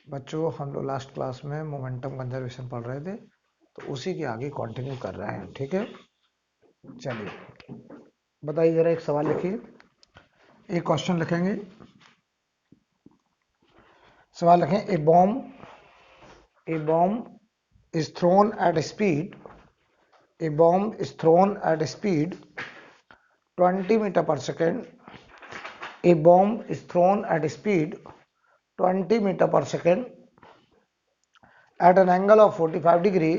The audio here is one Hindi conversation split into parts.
बच्चों हम लोग लास्ट क्लास में मोमेंटम कंजर्वेशन पढ़ रहे थे, तो उसी के आगे कंटिन्यू कर रहे हैं। ठीक है, चलिए बताइए जरा, एक सवाल लिखिए, एक क्वेश्चन लिखेंगे। सवाल लिखें, ए bomb is thrown at speed, a bomb is thrown at speed 20 meter per second, a bomb is thrown at speed 20 meter per second at an angle of 45 degree,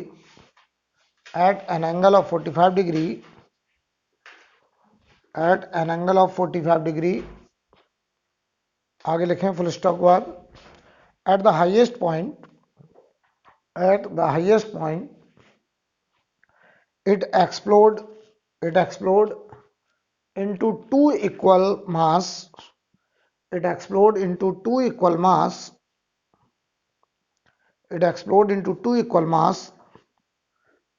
at an angle of 45 degree, at an angle of 45 degree, आगे लिखें फुल स्टॉप बाद, at the highest point, at the highest point it explode into two equal mass, it explode into two equal mass, it explode into two equal mass,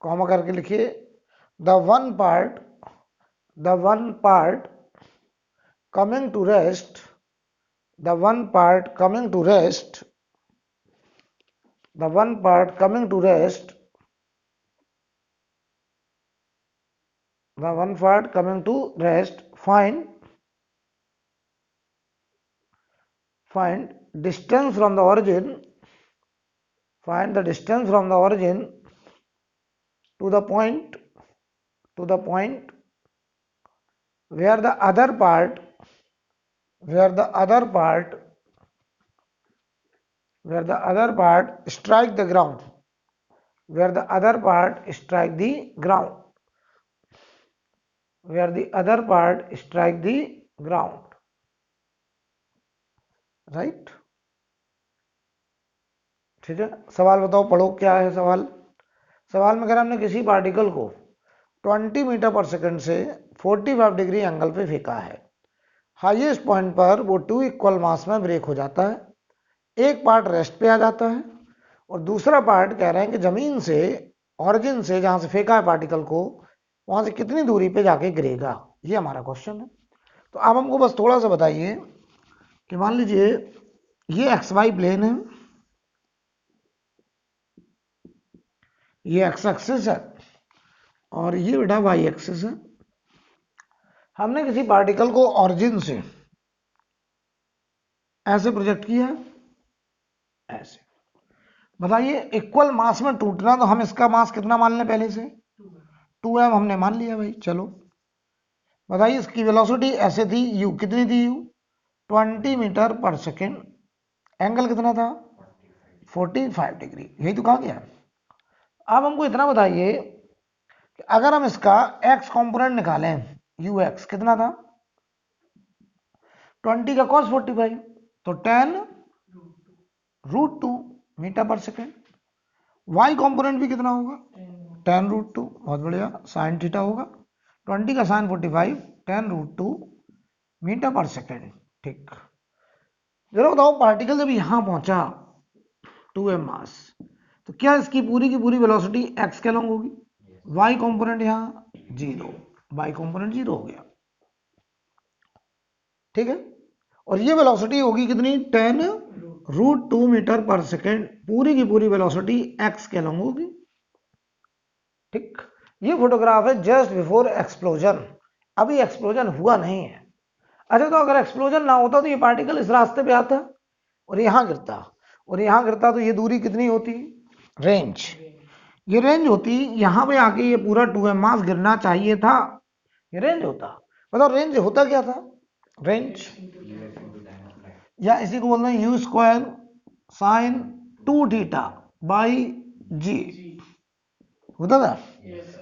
comma करके लिखिए, the one part coming to rest, the one part coming to rest, the one part coming to rest, the one part coming to rest, find distance from the origin, find the distance from the origin to the point where the other part strike the ground, where the other part strike the ground, where the other part strike the ground, right. ठीक है, सवाल बताओ, पढ़ो क्या है सवाल। सवाल में कह रहा हमने किसी पार्टिकल को 20 मीटर पर सेकंड से 45 डिग्री एंगल पे फेंका है, हाईएस्ट पॉइंट पर वो टू इक्वल मास में ब्रेक हो जाता है, एक पार्ट रेस्ट पे आ जाता है और दूसरा पार्ट कह रहे हैं कि जमीन से, ऑरिजिन से, जहां से फेंका है पार्टिकल को, वहां से कितनी दूरी पे जाके गिरेगा, ये हमारा क्वेश्चन है। तो आप हमको बस थोड़ा सा बताइए कि मान लीजिए ये एक्स वाई प्लेन है, ये एक्स एक्सिस है और ये बेटा वाई एक्सिस है। हमने किसी पार्टिकल को ऑरिजिन से ऐसे प्रोजेक्ट किया, ऐसे। बताइए इक्वल मास में टूटना, तो हम इसका मास कितना मान लें पहले से, 2m हमने मान लिया भाई। चलो बताइए इसकी वेलोसिटी ऐसे थी, u कितनी थी, u 20 मीटर पर सेकेंड, एंगल कितना था 45 डिग्री, यही तो कहा गया। अब हमको इतना बताइए कि अगर हम इसका x कंपोनेंट निकालें, ux कितना था 20 का cos 45, तो 10√2 मीटर पर सेकेंड। y कंपोनेंट भी कितना होगा 10√2, बहुत बढ़िया, साइन थीटा होगा, 20 का साइन 45, 10√2 मीटर पर सेकेंड। ठीक, जरा बताओ पार्टिकल जब यहां पहुंचा 2m मास, तो क्या इसकी पूरी की पूरी वेलोसिटी x के लॉन्ग होगी, y कंपोनेंट यहां 0, y कंपोनेंट 0 हो गया। ठीक है, और ये वेलोसिटी होगी कितनी 10√2 मीटर पर सेकेंड, पूरी की पूरी वेलोसिटी x के लॉन्ग होगी। ठीक, ये फोटोग्राफ है जस्ट बिफोर एक्सप्लोजन, अभी एक्सप्लोजन हुआ नहीं है। अच्छा, तो अगर एक्सप्लोजन ना होता तो ये पार्टिकल इस रास्ते पे आता और यहां गिरता, और यहां गिरता, तो ये दूरी कितनी होती, रेंज, ये रेंज होती, यहां पे आके ये पूरा 2m मास गिरना चाहिए था, ये रेंज होता। बताओ रेंज होता क्या था, रेंज, या इसी को बोलते हैं u square sine 2 theta by g, होता था।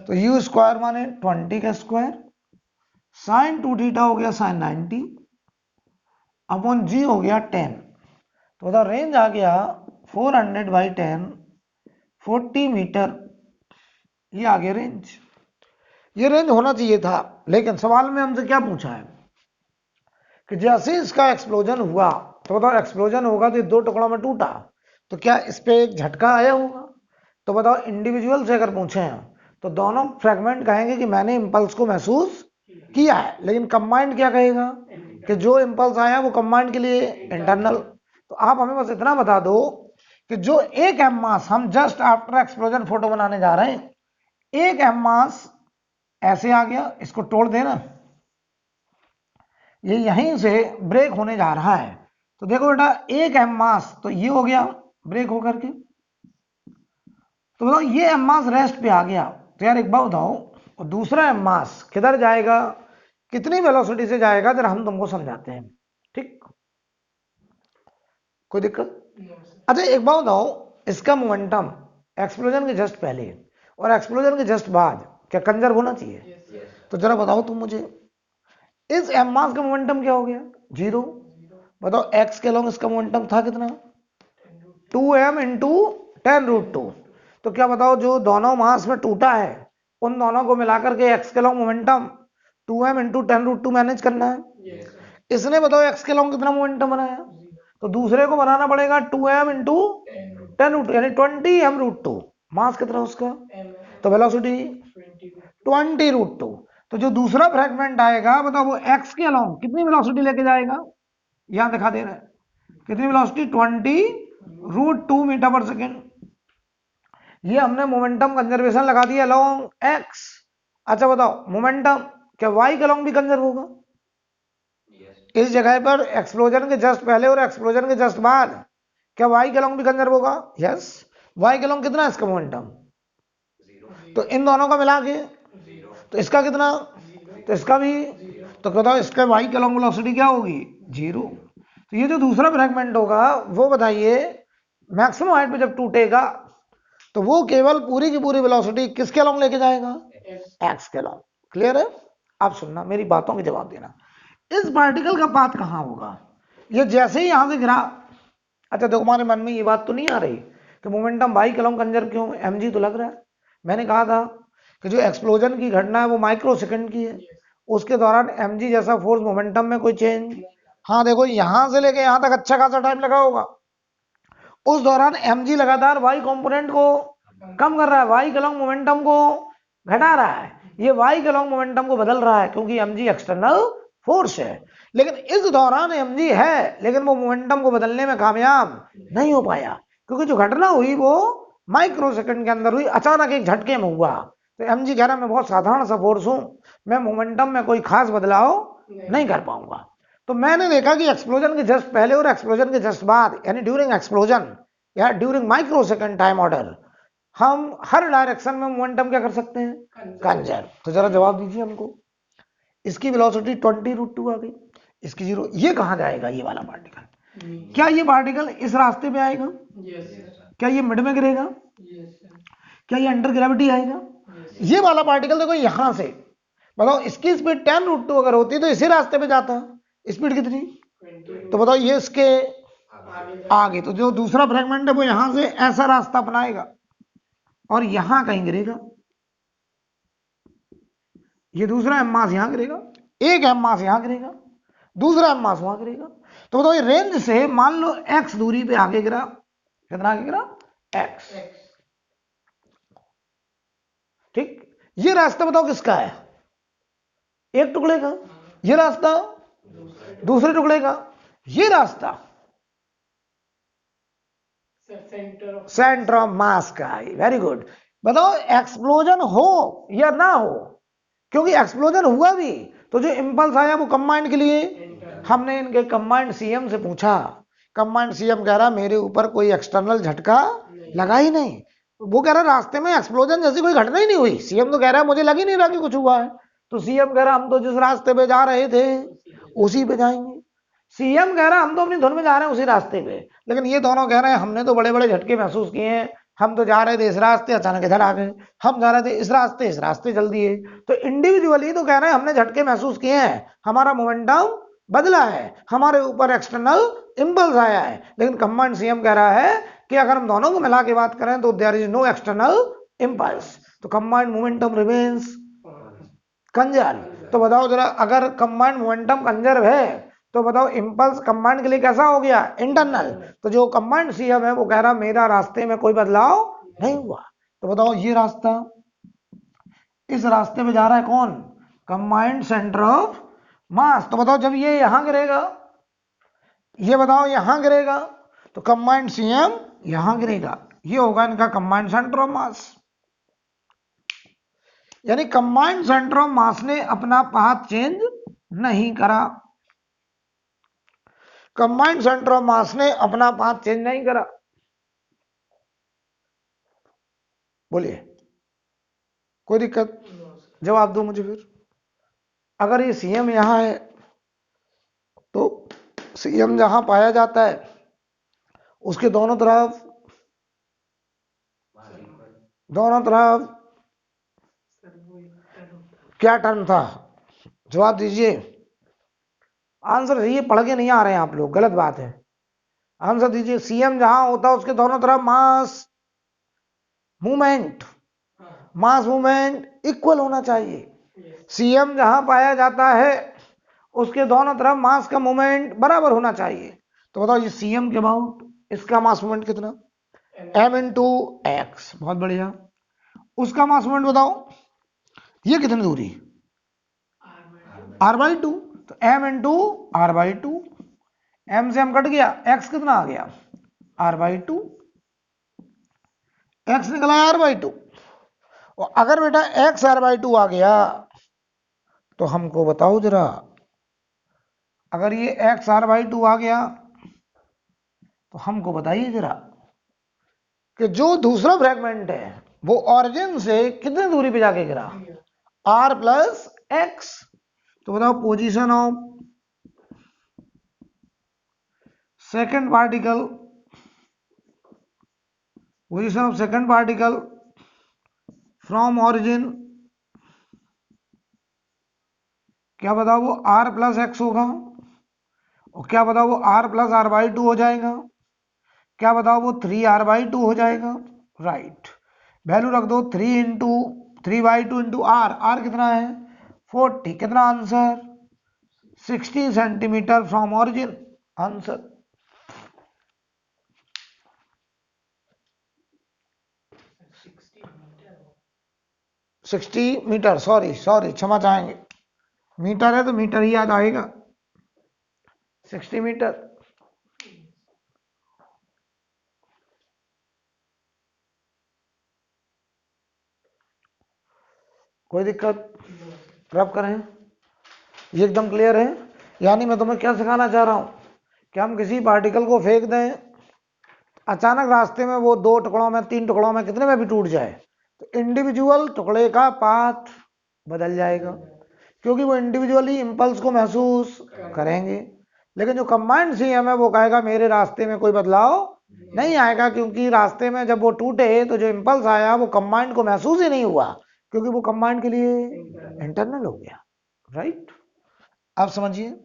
तो यू स्क्वायर माने 20 का स्क्वायर, साइन 2 थीटा हो गया साइन 90 अपॉन जी हो गया 10, तो बताओ रेंज आ गया 400 बाई 10, 40 मीटर, ये आ गया रेंज। ये रेंज होना चाहिए था, लेकिन सवाल में हमसे क्या पूछा है कि जैसे इसका एक्सप्लोजन हुआ, तो बताओ एक्सप्लोजन होगा तो ये दो टुकड़ों में टूटा, तो क्या इस पे एक झटका आया होगा। तो बताओ इंडिविजुअल से अगर पूछे तो दोनों फ्रेगमेंट कहेंगे कि मैंने इंपल्स को महसूस किया है, लेकिन कंबाइंड क्या कहेगा कि जो इंपल्स आया वो कंबाइंड के लिए इंटरनल। तो आप हमें बस इतना बता दो कि जो एक एम मास, हम जस्ट आफ्टर एक्सप्लोजन फोटो बनाने जा रहे हैं, एक एम मास ऐसे आ गया, इसको तोड़ देना, ये यहीं से ब्रेक होने जा रहा है। तो देखो बेटा, एक एम मास तो ये हो गया ब्रेक होकर के, तो बताओ ये एम मास रेस्ट पे आ गया। तो यार एक बात बताओ, और दूसरा एम मास किधर जाएगा, कितनी वेलोसिटी से जाएगा, जरा हम तुमको समझाते हैं। ठीक, कोई दिक्कत? अच्छा एक बात बताओ, इसका मोमेंटम एक्सप्लोजन के जस्ट पहले और एक्सप्लोजन के जस्ट बाद क्या कंजर्व होना चाहिए? तो जरा बताओ तुम मुझे, इस एम मास का मोमेंटम क्या हो गया? 0। बताओ एक्स के लॉन्ग इसका मोमेंटम था कितना? 2m into 10√2। तो क्या बताओ, जो दोनों मास में टूटा है उन दोनों को मिलाकर के एक्स के along momentum 2m into 10√2 manage करना है। इसने बताओ एक्स के लॉन्ग कितना मोमेंटम बनाया? तो दूसरे को बनाना पड़ेगा 2m इंटू 10√2 यानी 20m√2। मास कितना उसका? तो वेलोसिटी 20√2। तो जो दूसरा फ्रैगमेंट आएगा बताओ वो एक्स के अलोंग कितनी वेलोसिटी लेके जाएगा? यहां दिखा दे रहा है कितनी वेलोसिटी, 20√2 मीटर पर सेकेंड। ये हमने मोमेंटम कंजर्वेशन लगा दिया अलोंग एक्स। अच्छा बताओ मोमेंटम क्या वाई के अलोंग भी कंजर्व होगा? इस जगह पर एक्सप्लोजन के जस्ट पहले और एक्सप्लोजन के जस्ट बाद क्या वाई के अलोंग भी कंजर्व होगा? यस। वाई के अलोंग कितना है इसका मोमेंटम? तो इन दोनों का मिला के, तो इसका कितना? तो इसका भी। तो बताओ इसका वाई के अलोंग वेलोसिटी क्या होगी? 0। तो ये जो दूसरा फ्रैगमेंट होगा वो बताइए मैक्सिमम हाइट पे जब टूटेगा तो वो केवल पूरी की पूरी वेलोसिटी किसके अलोंग लेके जाएगा? एक्स के अलोंग। क्लियर है? आप सुनना, मेरी बातों के जवाब देना। इस पार्टिकल का पाथ कहां होगा? ये जैसे ही यहां से गिरा, अच्छा तो तुम्हारे मन में ये बात तो नहीं आ रही कि मोमेंटम वाई के अलोंग कंजर्व क्यों? mg तो लग रहा है। मैंने कहा था कि जो एक्सप्लोजन की घटना है वो माइक्रो सेकंड की है, उसके दौरान mg जैसा फोर्स मोमेंटम में कोई चेंज? हाँ देखो यहां से लेके यहां तक अच्छा खासा टाइम लगा होगा, उस दौरान mg लगातार y कंपोनेंट को कम कर रहा है, y के अलोंग मोमेंटम को घटा रहा है, ये y के अलोंग मोमेंटम को बदल रहा है क्योंकि mg एक्सटर्नल फोर्स है। लेकिन इस दौरान mg है लेकिन वो मोमेंटम को बदलने में कामयाब नहीं हो पाया क्योंकि जो घटना हुई वो माइक्रो सेकंड के अंदर हुई, अचानक एक झटके में हुआ। तो mg कह रहा मैं बहुत साधारण सा फोर्स हूं, मैं मोमेंटम में कोई खास बदलाव नहीं कर पाऊंगा। तो मैंने देखा कि एक्सप्लोजन के जस्ट पहले और एक्सप्लोजन के जस्ट बाद यानी ड्यूरिंग एक्सप्लोजन या during micro second time order हम हर डायरेक्शन में मोमेंटम क्या कर सकते हैं? कंजर्व। तो जरा जवाब दीजिए हमको, इसकी वेलोसिटी 20√2 आ गई, इसकी 0। ये कहां जाएगा ये वाला पार्टिकल? क्या ये पार्टिकल इस रास्ते पे आएगा? क्या ये मिड में गिरेगा? क्या ये अंडर ग्रेविटी आएगा? ये वाला पार्टिकल देखो यहां से, बताओ इसकी स्पीड 10√2 अगर होती तो इसी रास्ते पे जाता, स्पीड कितनी? तो बताओ ये इसके आगे, तो जो दूसरा फ्रैगमेंट है वो यहां से ऐसा रास्ता अपनाएगा और यहां कहीं गिरेगा। ये दूसरा एम मास यहां गिरेगा, एक एम मास यहां गिरेगा, दूसरा एम मास वहां गिरेगा। तो बताओ ये रेंज से मान लो एक्स दूरी पे आगे गिरा, कितना आगे गिरा? एक्स। ठीक, ये रास्ता बताओ किसका है? एक टुकड़े का। ये रास्ता दूसरे टुकड़े का। ये रास्ता सेंटर ऑफ मास का है। Very good. बताओ एक्सप्लोजन हो या ना हो, क्योंकि एक्सप्लोजन हुआ भी तो जो इंपल्स आया वो कंबाइंड के लिए, हमने इनके कंबाइंड सीएम से पूछा, कंबाइंड सीएम कह रहा मेरे ऊपर कोई एक्सटर्नल झटका लगा ही नहीं, वो कह रहा रास्ते में एक्सप्लोजन जैसी कोई घटना ही नहीं हुई। सीएम तो कह रहा है मुझे लग ही नहीं रहा कि कुछ हुआ है। तो सीएम कह रहा हम तो जिस रास्ते पे जा रहे थे उसी पे जाएंगे। सीएम कह रहा हम तो अपनी धुन में जा रहे हैं उसी रास्ते पे, लेकिन ये दोनों कह रहे हैं हमने तो बड़े बड़े झटके महसूस किए हैं, हम तो जा रहे थे इस रास्ते अचानक इधर आ गए, हम जा रहे थे इस रास्ते चल दिए। तो इंडिविजुअली तो कह रहे हैं हमने झटके महसूस किए हैं, हमारा मोमेंटम बदला है, हमारे ऊपर एक्सटर्नल इंपल्स आया है। लेकिन कंबाइंड सीएम कह रहा है कि अगर हम दोनों को मिला के बात करें तो there is no external impulse, तो कंबाइंड मोमेंटम रिमेन्स कंजर्व। तो बताओ जरा, अगर कंबाइंड मोमेंटम कंजर्व है तो बताओ इंपल्स कंबाइंड के लिए कैसा हो गया? इंटरनल। तो जो कंबाइंड सीएम है वो कह रहा मेरा रास्ते में कोई बदलाव नहीं हुआ। तो बताओ ये रास्ता, इस रास्ते में जा रहा है कौन? Combined centre of mass. तो बताओ जब ये यहां गिरेगा, ये बताओ यहां गिरेगा, तो कंबाइंड सीएम यहां गिरेगा, ये होगा इनका कंबाइंड सेंटर ऑफ मास। यानी कंबाइंड सेंटर ऑफ मास ने अपना पाथ चेंज नहीं करा, कंबाइंड सेंटर ऑफ मास ने अपना पाथ चेंज नहीं करा। बोलिए, कोई दिक्कत? जवाब दो मुझे फिर। अगर ये सीएम यहां है तो सीएम जहां पाया जाता है उसके दोनों तरफ क्या टर्म था? जवाब दीजिए। आंसर ये पढ़ के नहीं आ रहे हैं आप लोग, गलत बात है। आंसर दीजिए। सीएम जहां होता है उसके दोनों तरफ मास मूवमेंट इक्वल होना चाहिए। सीएम जहां पाया जाता है उसके दोनों तरफ मास का मूवमेंट बराबर होना चाहिए। तो बताओ ये सीएम के अबाउट इसका मास मूवमेंट कितना? m into x. बहुत बढ़िया। उसका मास मूवमेंट बताओ, ये कितनी दूरी? r/2। तो m इंटू r/2, m से m कट गया, x कितना आ गया? r/2, x निकला r/2। और अगर बेटा x r/2 आ गया तो हमको बताओ जरा, अगर ये x r/2 आ गया तो हमको बताइए जरा कि जो दूसरा फ्रैगमेंट है वो ऑरिजिन से कितनी दूरी पे जाके गिरा? r plus x. तो बताओ position of second particle, from origin, क्या बताओ वो r प्लस एक्स होगा? और क्या बताओ वो r प्लस r/2 हो जाएगा? क्या बताओ वो 3r/2 हो जाएगा? राइट। वैल्यू रख दो 3/2 इंटू r कितना है? 40। कितना answer? 60 centimetre from origin. Answer 60 metre. Sorry क्षमा चाहेंगे, मीटर है तो मीटर ही याद आएगा। 60 मीटर। कोई दिक्कत? रब करें, ये एकदम क्लियर है। यानी मैं तुम्हें क्या सिखाना चाह रहा हूं कि हम किसी पार्टिकल को फेंक दें, अचानक रास्ते में वो 2 टुकड़ों में, 3 टुकड़ों में, कितने में भी टूट जाए, तो इंडिविजुअल टुकड़े का पाथ बदल जाएगा, क्योंकि वो इंडिविजुअली इंपल्स को महसूस करेंगे। लेकिन जो कंबाइंड सीएम है वो कहेगा मेरे रास्ते में कोई बदलाव नहीं आएगा, क्योंकि रास्ते में जब वो टूटे तो जो इंपल्स आया वो कंबाइंड को महसूस ही नहीं हुआ, क्योंकि वो कंबाइंड के लिए इंटरनल हो गया। राइट, आप समझिए।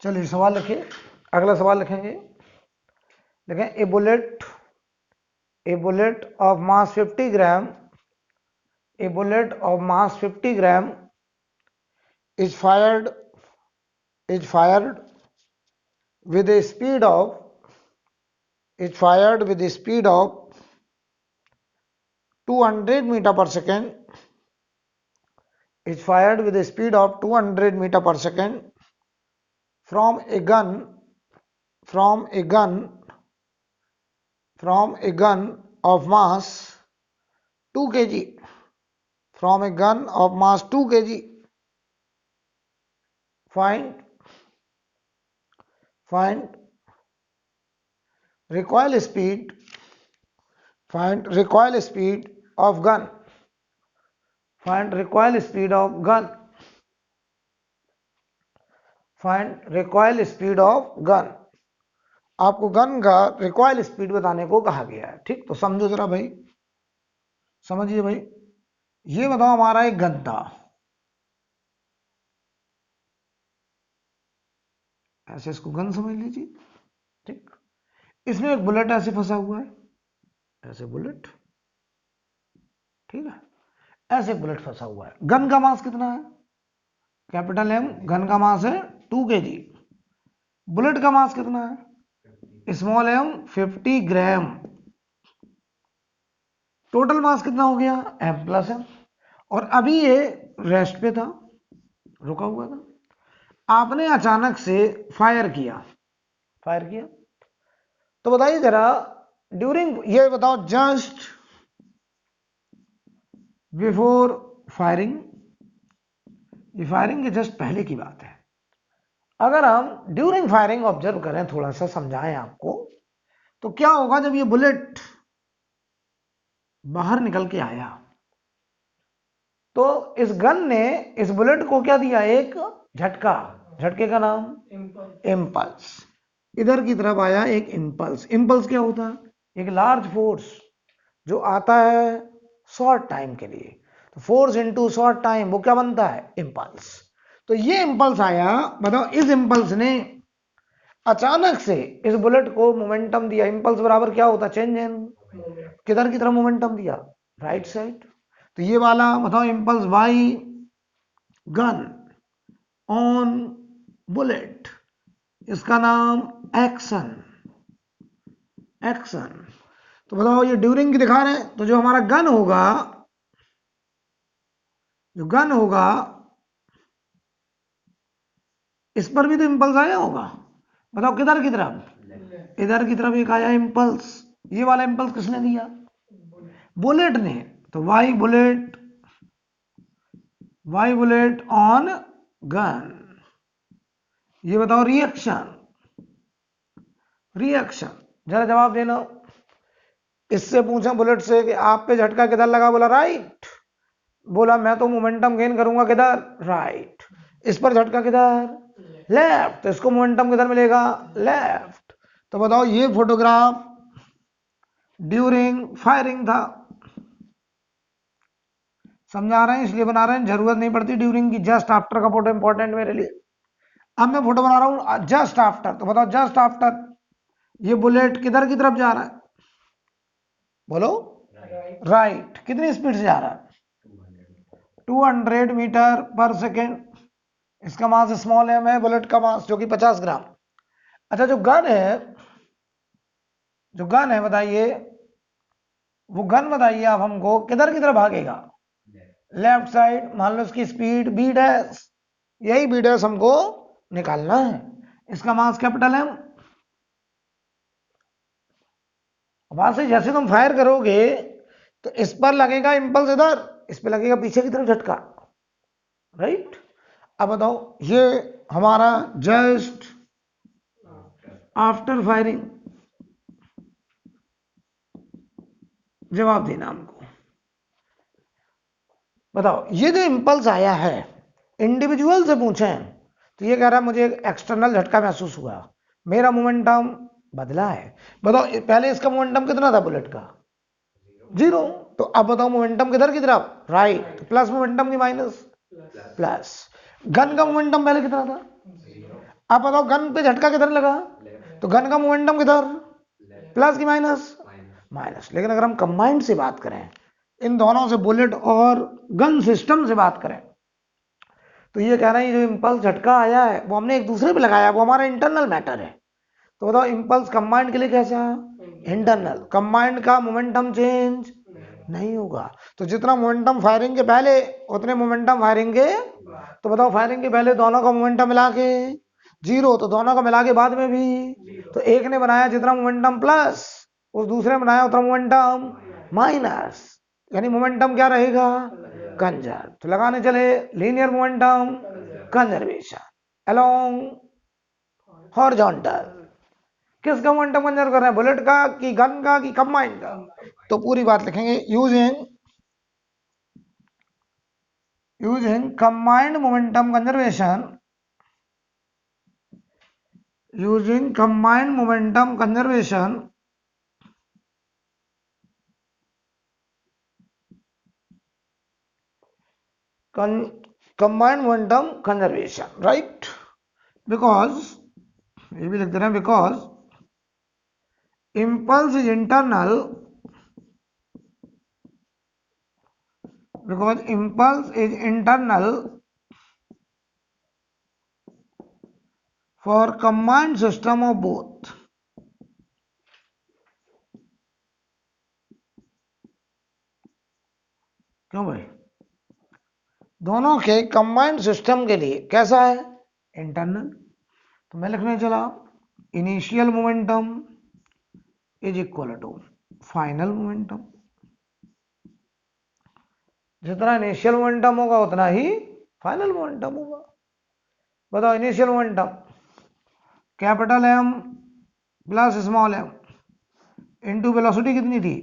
चलिए सवाल लिखिए, अगला सवाल लिखेंगे। देखें, a bullet of mass 50 gram, a bullet of mass 50 gram is fired with a speed of 200 meter per second, from a gun of mass 2 kg, from a gun of mass 2 kg. Find recoil speed of gun. Find recoil speed of gun, find recoil speed of gun, आपको गन का रिकॉइल स्पीड बताने को कहा गया है। ठीक, तो समझो जरा भाई, समझिए भाई, ये बताओ हमारा एक गन था, ऐसे इसको गन समझ लीजिए। ठीक, इसमें एक बुलेट ऐसे फंसा हुआ है, ऐसे बुलेट, ठीक है, ऐसे बुलेट फंसा हुआ है। गन का मास कितना है? कैपिटल एम, गन का मास है 2 kg। बुलेट का मास कितना है? Small M 50 gram. Total mass कितना हो गया? M plus M. और अभी ये रेस्ट पे था, रुका हुआ था, आपने अचानक से फायर किया, फायर किया, तो बताइए जरा, ड्यूरिंग, ये बताओ जस्ट बिफोर फायरिंग, ये फायरिंग के जस्ट पहले की बात है। अगर हम ड्यूरिंग फायरिंग ऑब्जर्व करें, थोड़ा सा समझाएं आपको, तो क्या होगा जब ये बुलेट बाहर निकल के आया, तो इस गन ने इस बुलेट को क्या दिया? एक झटका, झटके का नाम इम्पल्स। इधर की तरफ आया एक इम्पल्स। इम्पल्स क्या होता है? एक लार्ज फोर्स जो आता है शॉर्ट टाइम के लिए, तो फोर्स इनटू शॉर्ट टाइम, वो क्या बनता है? इम्पल्स। तो ये इम्पल्स आया, बताओ इस इम्पल्स ने अचानक से इस बुलेट को मोमेंटम दिया। इम्पल्स बराबर क्या होता है? चेंज इन, किधर की तरफ मोमेंटम दिया? Right side. तो ये वाला बताओ impulse by gun on bullet, इसका नाम एक्शन, एक्शन। तो बताओ ये ड्यूरिंग की दिखा रहे हैं, तो जो हमारा गन होगा, जो गन होगा, इस पर भी तो इंपल्स आया होगा। बताओ किधर की तरफ? इधर की तरफ एक आया इंपल्स। ये वाला इंपल्स किसने दिया? बुलेट ने। तो Y bullet, Y bullet on gun. ये बताओ रिएक्शन, रिएक्शन, जरा जवाब देना। इससे पूछा बुलेट से कि आप पे झटका किधर लगा? बोला राइट। बोला मैं तो मोमेंटम गेन करूंगा किधर? राइट। इस पर झटका किधर? लेफ्ट। तो इसको मोमेंटम किधर मिलेगा? लेफ्ट। तो बताओ ये फोटोग्राफ ड्यूरिंग फायरिंग था, समझा रहे हैं इसलिए बना रहे हैं, जरूरत नहीं पड़ती ड्यूरिंग की। जस्ट आफ्टर का फोटो इंपॉर्टेंट मेरे लिए। अब मैं फोटो बना रहा हूं जस्ट आफ्टर, तो बताओ जस्ट आफ्टर ये बुलेट किधर की तरफ जा रहा है? बोलो राइट। कितनी स्पीड से जा रहा है? 200 मीटर पर सेकेंड। इसका मास स्मॉल एम है, बुलेट का मास जो कि 50 ग्राम। अच्छा जो गन है, जो गन है बताइए, वो गन बताइए आप हमको किधर की तरफ भागेगा? Left side. मान लो इसकी स्पीड बी डैश, यही बी डैश हमको निकालना है। इसका मास कैपिटल एम। वहां से जैसे तुम फायर करोगे तो इस पर लगेगा इंपल्स, इधर इस पर लगेगा पीछे की तरफ झटका, राइट। अब बताओ ये हमारा जस्ट आफ्टर फायरिंग, जवाब देना हमको। बताओ ये जो इंपल्स आया है, इंडिविजुअल से पूछें तो ये कह रहा है मुझे एक्सटर्नल झटका महसूस हुआ, मेरा मोमेंटम बदला है। बताओ पहले इसका मोमेंटम कितना था बुलेट का? 0। तो अब बताओ मोमेंटम किधर की तरफ? राइट। तो प्लस मोमेंटम की माइनस प्लस। गन का मोमेंटम पहले कितना था? अब बताओ गन पे झटका किधर लगा? तो गन का मोमेंटम किधर? प्लस की माइनस? माइनस। लेकिन अगर हम कंबाइंड से बात करें, इन दोनों से, बुलेट और गन सिस्टम से बात करें, तो ये कह रहे हैं जो इंपल्स झटका आया है वो हमने एक दूसरे पे लगाया, वो हमारा इंटरनल मैटर है। तो बताओ इंपल्स कंबाइंड के लिए कैसा? इंटरनल। कंबाइंड का मोमेंटम चेंज नहीं होगा। तो जितना मोमेंटम फायरिंग के पहले उतने मोमेंटम फायरिंग के, तो बताओ फायरिंग के पहले दोनों का मोमेंटम मिला के 0, तो दोनों का मिला के बाद में भी, तो एक ने बनाया जितना मोमेंटम प्लस, उस दूसरे ने बनाया उतना मोमेंटम माइनस, यानी मोमेंटम क्या रहेगा? कंजर्व। तो लगाने चले linear momentum conservation along horizontal. किसका मोमेंटम कंजर्व कर रहे हैं? बुलेट का कि गन का कि कंबाइंड का? तो पूरी बात लिखेंगे using using combined momentum conservation, combined momentum conservation, right? Because ये भी लिख दे रहे हैं, because impulse is internal, for combined system of both. क्यों भाई? दोनों के कंबाइंड सिस्टम के लिए कैसा है? इंटरनल। तो मैं लिखने चला initial momentum is equal to final momentum. जितना इनिशियल मोमेंटम होगा उतना ही फाइनल मोमेंटम होगा। बताओ initial momentum capital M plus small M into velocity कितनी थी?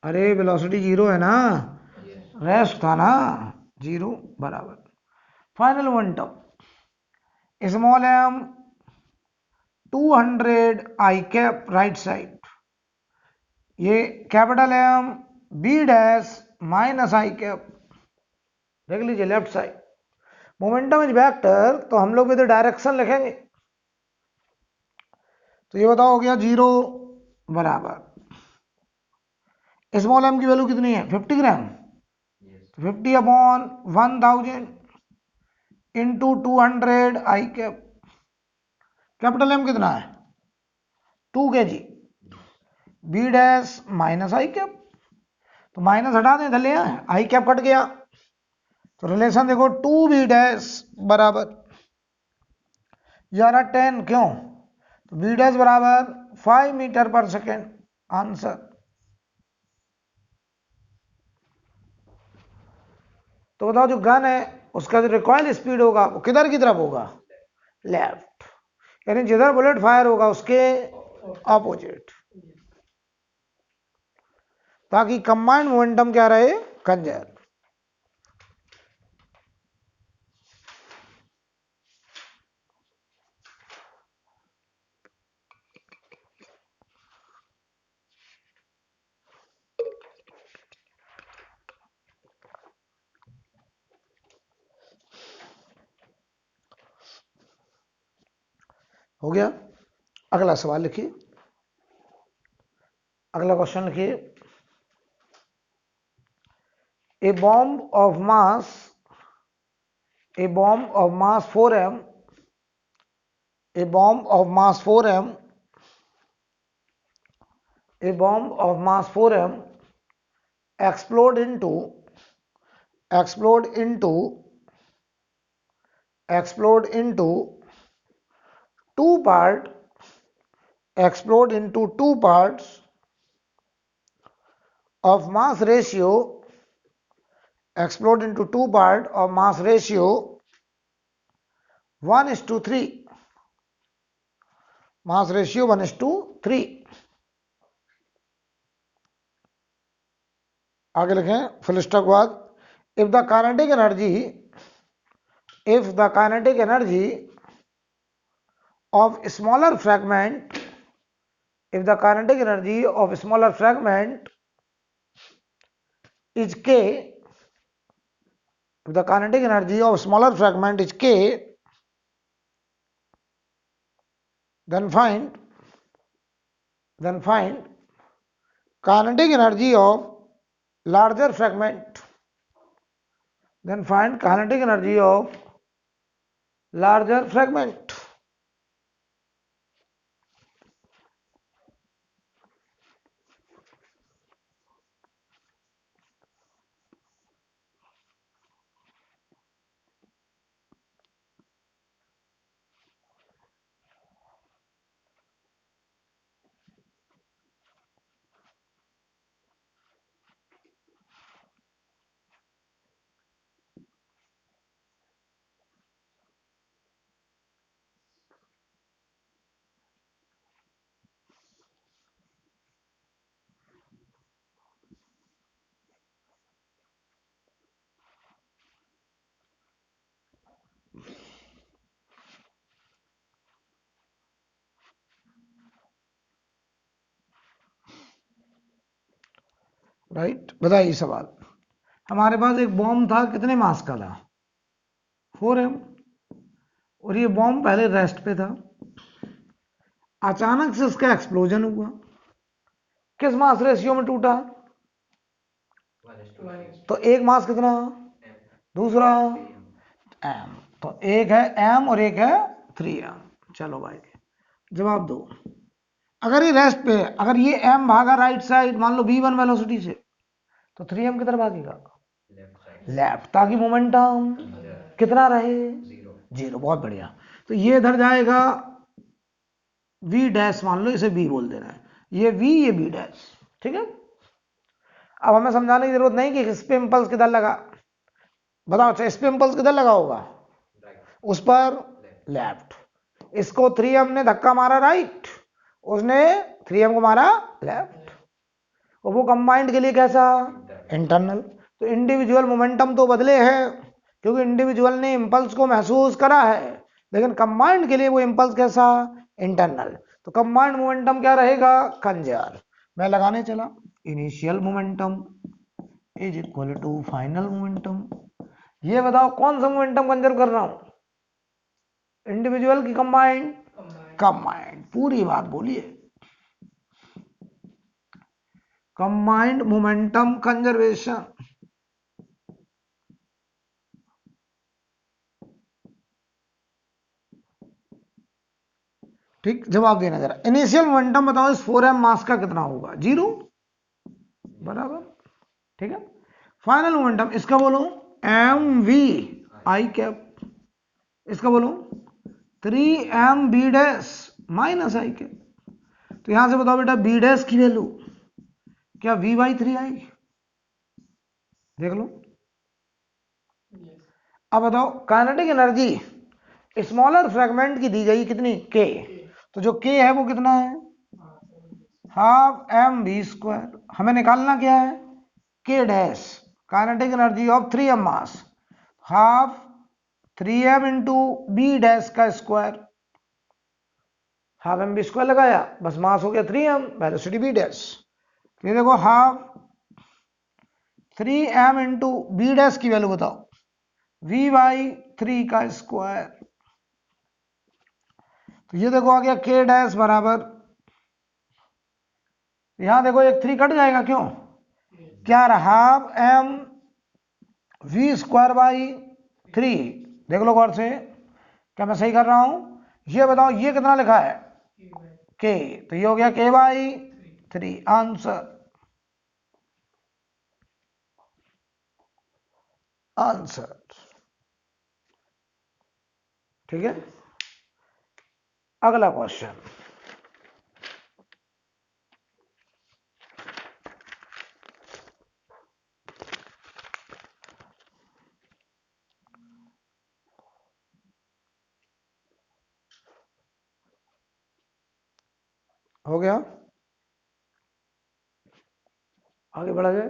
अरे वेलोसिटी जीरो है ना, रेस्ट था ना, जीरो बराबर final momentum small m 200 i cap right side, ये capital M b dash minus आई कैप, देख लीजिए left side. Momentum is vector तो हम लोग भी तो डायरेक्शन लिखेंगे। तो ये बताओ हो गया जीरो बराबर स्मॉल एम की वैल्यू कितनी है? 50 ग्राम। 50 upon 1000 into 200 i cap. Capital M कितना है? 2 kg। बी डैश माइनस आई कैप, तो माइनस हटा दें, इधर ले आए, आई कैप कट गया, तो रिलेशन देखो 2 बी डैश बराबर 10। क्यों? तो बी डैश बराबर 5 मीटर पर सेकेंड। आंसर। तो बताओ जो गन है उसका जो रिकॉइल स्पीड होगा वो किधर की तरफ होगा? लेफ्ट, यानी जिधर बुलेट फायर होगा उसके ऑपोजिट, ताकि कंबाइंड मोमेंटम क्या रहे? कंजर्व। हो गया। अगला सवाल लिखिए, अगला क्वेश्चन लिखिए। A bomb of mass 4m, a bomb of mass 4m, explode into two part two parts of mass ratio 1:3, mass ratio 1:3। आगे लिखें फुल स्टॉप बाद, if the kinetic energy of smaller fragment is k, then find kinetic energy of larger fragment. Right. बताइए सवाल। हमारे पास एक बॉम्ब था, कितने मास का था? 4m। और ये बॉम्ब पहले रेस्ट पे था, अचानक से इसका एक्सप्लोजन हुआ, किस मास रेशियो में टूटा? तो एक मास कितना, दूसरा m, तो एक है m और एक है 3m। चलो भाई जवाब दो। अगर ये रेस्ट पे, अगर ये m भागा राइट साइड, मान लो v1 वेलोसिटी से, तो 3m किधर भागेगा? लेफ्ट, ताकि मोमेंटम कितना रहे? 0। बहुत बढ़िया। तो ये इधर जाएगा v डैश, मान लो इसे b बोल देना है, ये v ये b डैश, ठीक है। अब हमें समझाने की जरूरत नहीं कि इस पे इम्पल्स किधर लगा। बताओ, इस पे इम्पल्स किधर लगा होगा? उस पर लेफ्ट। इसको 3m ने धक्का मारा राइट, उसने 3m को मारा लेफ्ट, और वो कंबाइंड के लिए कैसा? इंटरनल। तो इंडिविजुअल मोमेंटम तो बदले हैं, क्योंकि इंडिविजुअल ने इम्पल्स को महसूस करा है, लेकिन कंबाइंड के लिए वो इम्पल्स कैसा? इंटरनल। तो कंबाइंड मोमेंटम क्या रहेगा? कंजर। मैं लगाने चला, initial momentum is equal to final momentum. ये बताओ कौन सा मोमेंटम कंजर्व कर रहा हूं, इंडिविजुअल की कंबाइंड? कंबाइंड। पूरी बात बोलिए, कंबाइंड मोमेंटम कंजर्वेशन। ठीक, जवाब देना जरा। इनिशियल मोमेंटम बताओ इस 4m मास का कितना होगा? 0, बराबर, ठीक है। फाइनल मोमेंटम इसका बोलो mv आई कैप, इसका बोलो 3m b डैश माइनस आई कैप। तो यहां से बताओ बेटा b डैश की वैल्यू क्या v/3 आएगी? देख लो। अब बताओ काइनेटिक एनर्जी स्मॉलर फ्रेगमेंट की दी गई कितनी? k। तो जो k है वो कितना है? Half mv²। हमें निकालना क्या है? k dash, kinetic energy of 3m mass, half 3m into B dash का स्क्वायर। हाफ mv² लगाया, बस मास हो गया 3m, वेलोसिटी b डैश। ये देखो half 3m into B dash की वैल्यू बताओ, v/3 का स्क्वायर। तो ये देखो आ गया k डैश बराबर, यहां देखो एक 3 कट जाएगा, क्यों? क्या रहा? Half m v²/3। देख लो गौर से, क्या मैं सही कर रहा हूं? ये बताओ ये कितना लिखा है? k। तो ये हो गया k/3 आंसर। आंसर, ठीक है। अगला क्वेश्चन, हो गया? आगे बढ़ा जाए।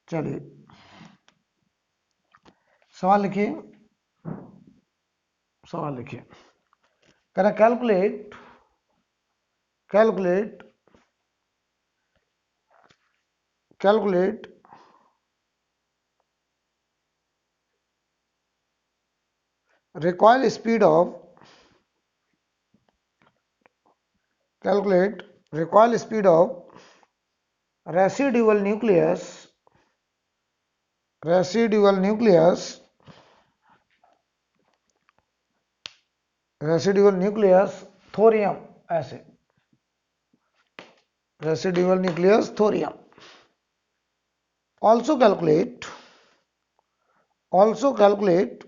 चलिए सवाल लिखिए, सवाल लिखिए। कह calculate, calculate, calculate recoil speed of, calculate recoil speed of residual nucleus, residual nucleus, residual nucleus thorium, ऐसे residual nucleus thorium। also calculate, also calculate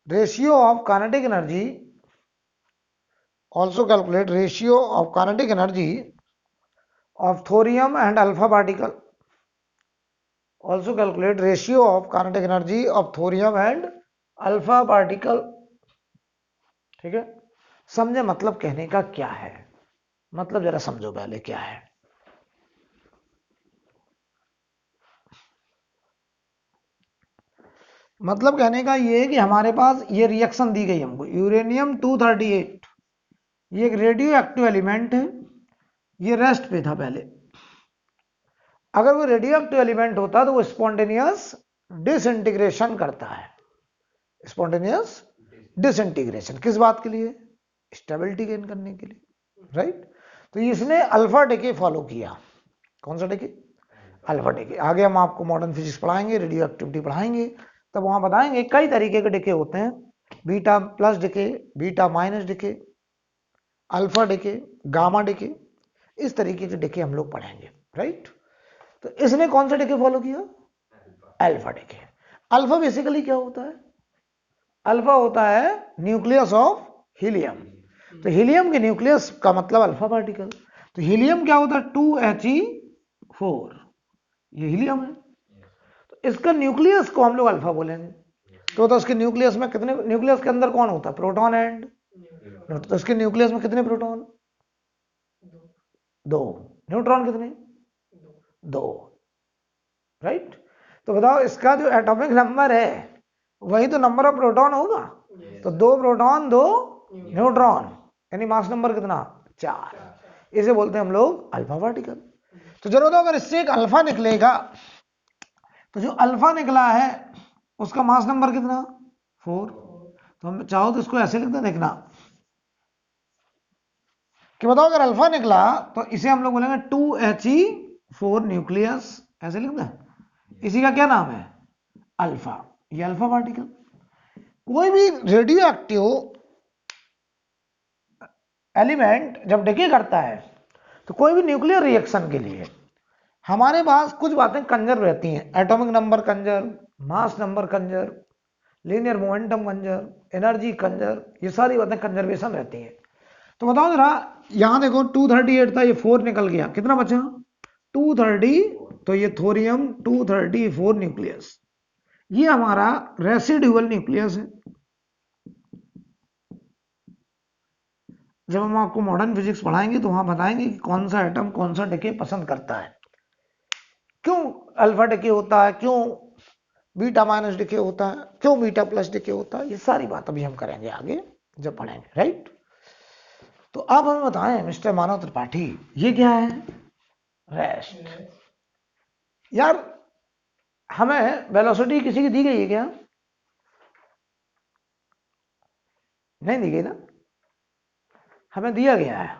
ratio of kinetic energy, also calculate ratio of kinetic energy of thorium and alpha particle. Also calculate ratio of kinetic energy of thorium and alpha particle. ठीक है, समझे मतलब कहने का क्या है, मतलब जरा समझो पहले क्या है। मतलब कहने का ये है कि हमारे पास ये रिएक्शन दी गई हमको, यूरेनियम 238, ये एक रेडियो एक्टिव एलिमेंट है, ये रेस्ट पे था पहले। अगर वो रेडियो एक्टिव एलिमेंट होता तो वो स्पॉन्टेनियस डिसइंटीग्रेशन करता है। स्पॉन्टेनियस डिसइंटीग्रेशन किस बात के लिए? स्टेबिलिटी गेन करने के लिए, राइट। तो इसने अल्फा डिके फॉलो किया। कौन सा डिके? Alpha decay. आगे हम आपको मॉडर्न फिजिक्स पढ़ाएंगे, रेडियो एक्टिविटी पढ़ाएंगे, तब वहां बताएंगे कई तरीके के डिके होते हैं, beta plus decay, beta minus decay, alpha decay, gamma decay, इस तरीके के डिके हम लोग पढ़ेंगे, राइट। तो इसने कौन सा डिके फॉलो किया? Alpha decay. अल्फा बेसिकली क्या होता है? अल्फा होता है न्यूक्लियस ऑफ हीलियम। तो हीलियम के न्यूक्लियस का मतलब अल्फा पार्टिकल। तो हीलियम क्या होता है? 2He4, ये हीलियम है। तो इसका न्यूक्लियस को हम लोग अल्फा बोलेंगे। तो उसके न्यूक्लियस में कितने, न्यूक्लियस के अंदर कौन होता है? Proton and neutron. तो इसके न्यूक्लियस में कितने प्रोटॉन? 2। न्यूट्रॉन कितने? 2, राइट। तो बताओ इसका जो एटॉमिक नंबर है वही तो नंबर ऑफ प्रोटॉन होगा। तो 2 प्रोटॉन 2 न्यूट्रॉन, यानी मास नंबर कितना? 4। इसे बोलते हैं हम लोग अल्फा पार्टिकल। तो जरूरत हो अगर इससे एक अल्फा निकलेगा, तो जो अल्फा निकला है उसका मास नंबर कितना? 4। तो हम चाहो तो इसको ऐसे लिख दें, देखना कि बताओ अगर अल्फा निकला तो इसे हम लोग बोलेंगे 2He4 न्यूक्लियस, ऐसे लिख दें। इसी का क्या नाम है? अल्फा। ये अल्फा पार्टिकल। कोई भी रेडियो एक्टिव एलिमेंट जब डिके करता है तो कोई भी न्यूक्लियर रिएक्शन के लिए हमारे पास कुछ बातें कंजर्व रहती हैं। Atomic number conserve, mass number conserve, linear momentum conserve, energy conserve, ये सारी बातें कंजर्वेशन रहती हैं। तो बताओ जरा, यहां देखो 238 था, ये 4 निकल गया, कितना बचा? 230। तो ये थोरियम 234 न्यूक्लियस, ये हमारा रेसिड्यूअल न्यूक्लियस है। जब हम आपको मॉडर्न फिजिक्स पढ़ाएंगे तो वहां बताएंगे कि कौन सा एटम कौन सा डिके पसंद करता है, क्यों अल्फा डिके होता है, क्यों बीटा माइनस डिके होता है, क्यों बीटा प्लस डिके होता है। ये सारी बात अभी हम करेंगे आगे जब पढ़ेंगे, राइट। तो अब हमें बताएं मिस्टर मानव त्रिपाठी, ये क्या है? रेस्ट। यार हमें वेलोसिटी किसी की दी गई है क्या? नहीं दी गई ना, हमें दिया गया है।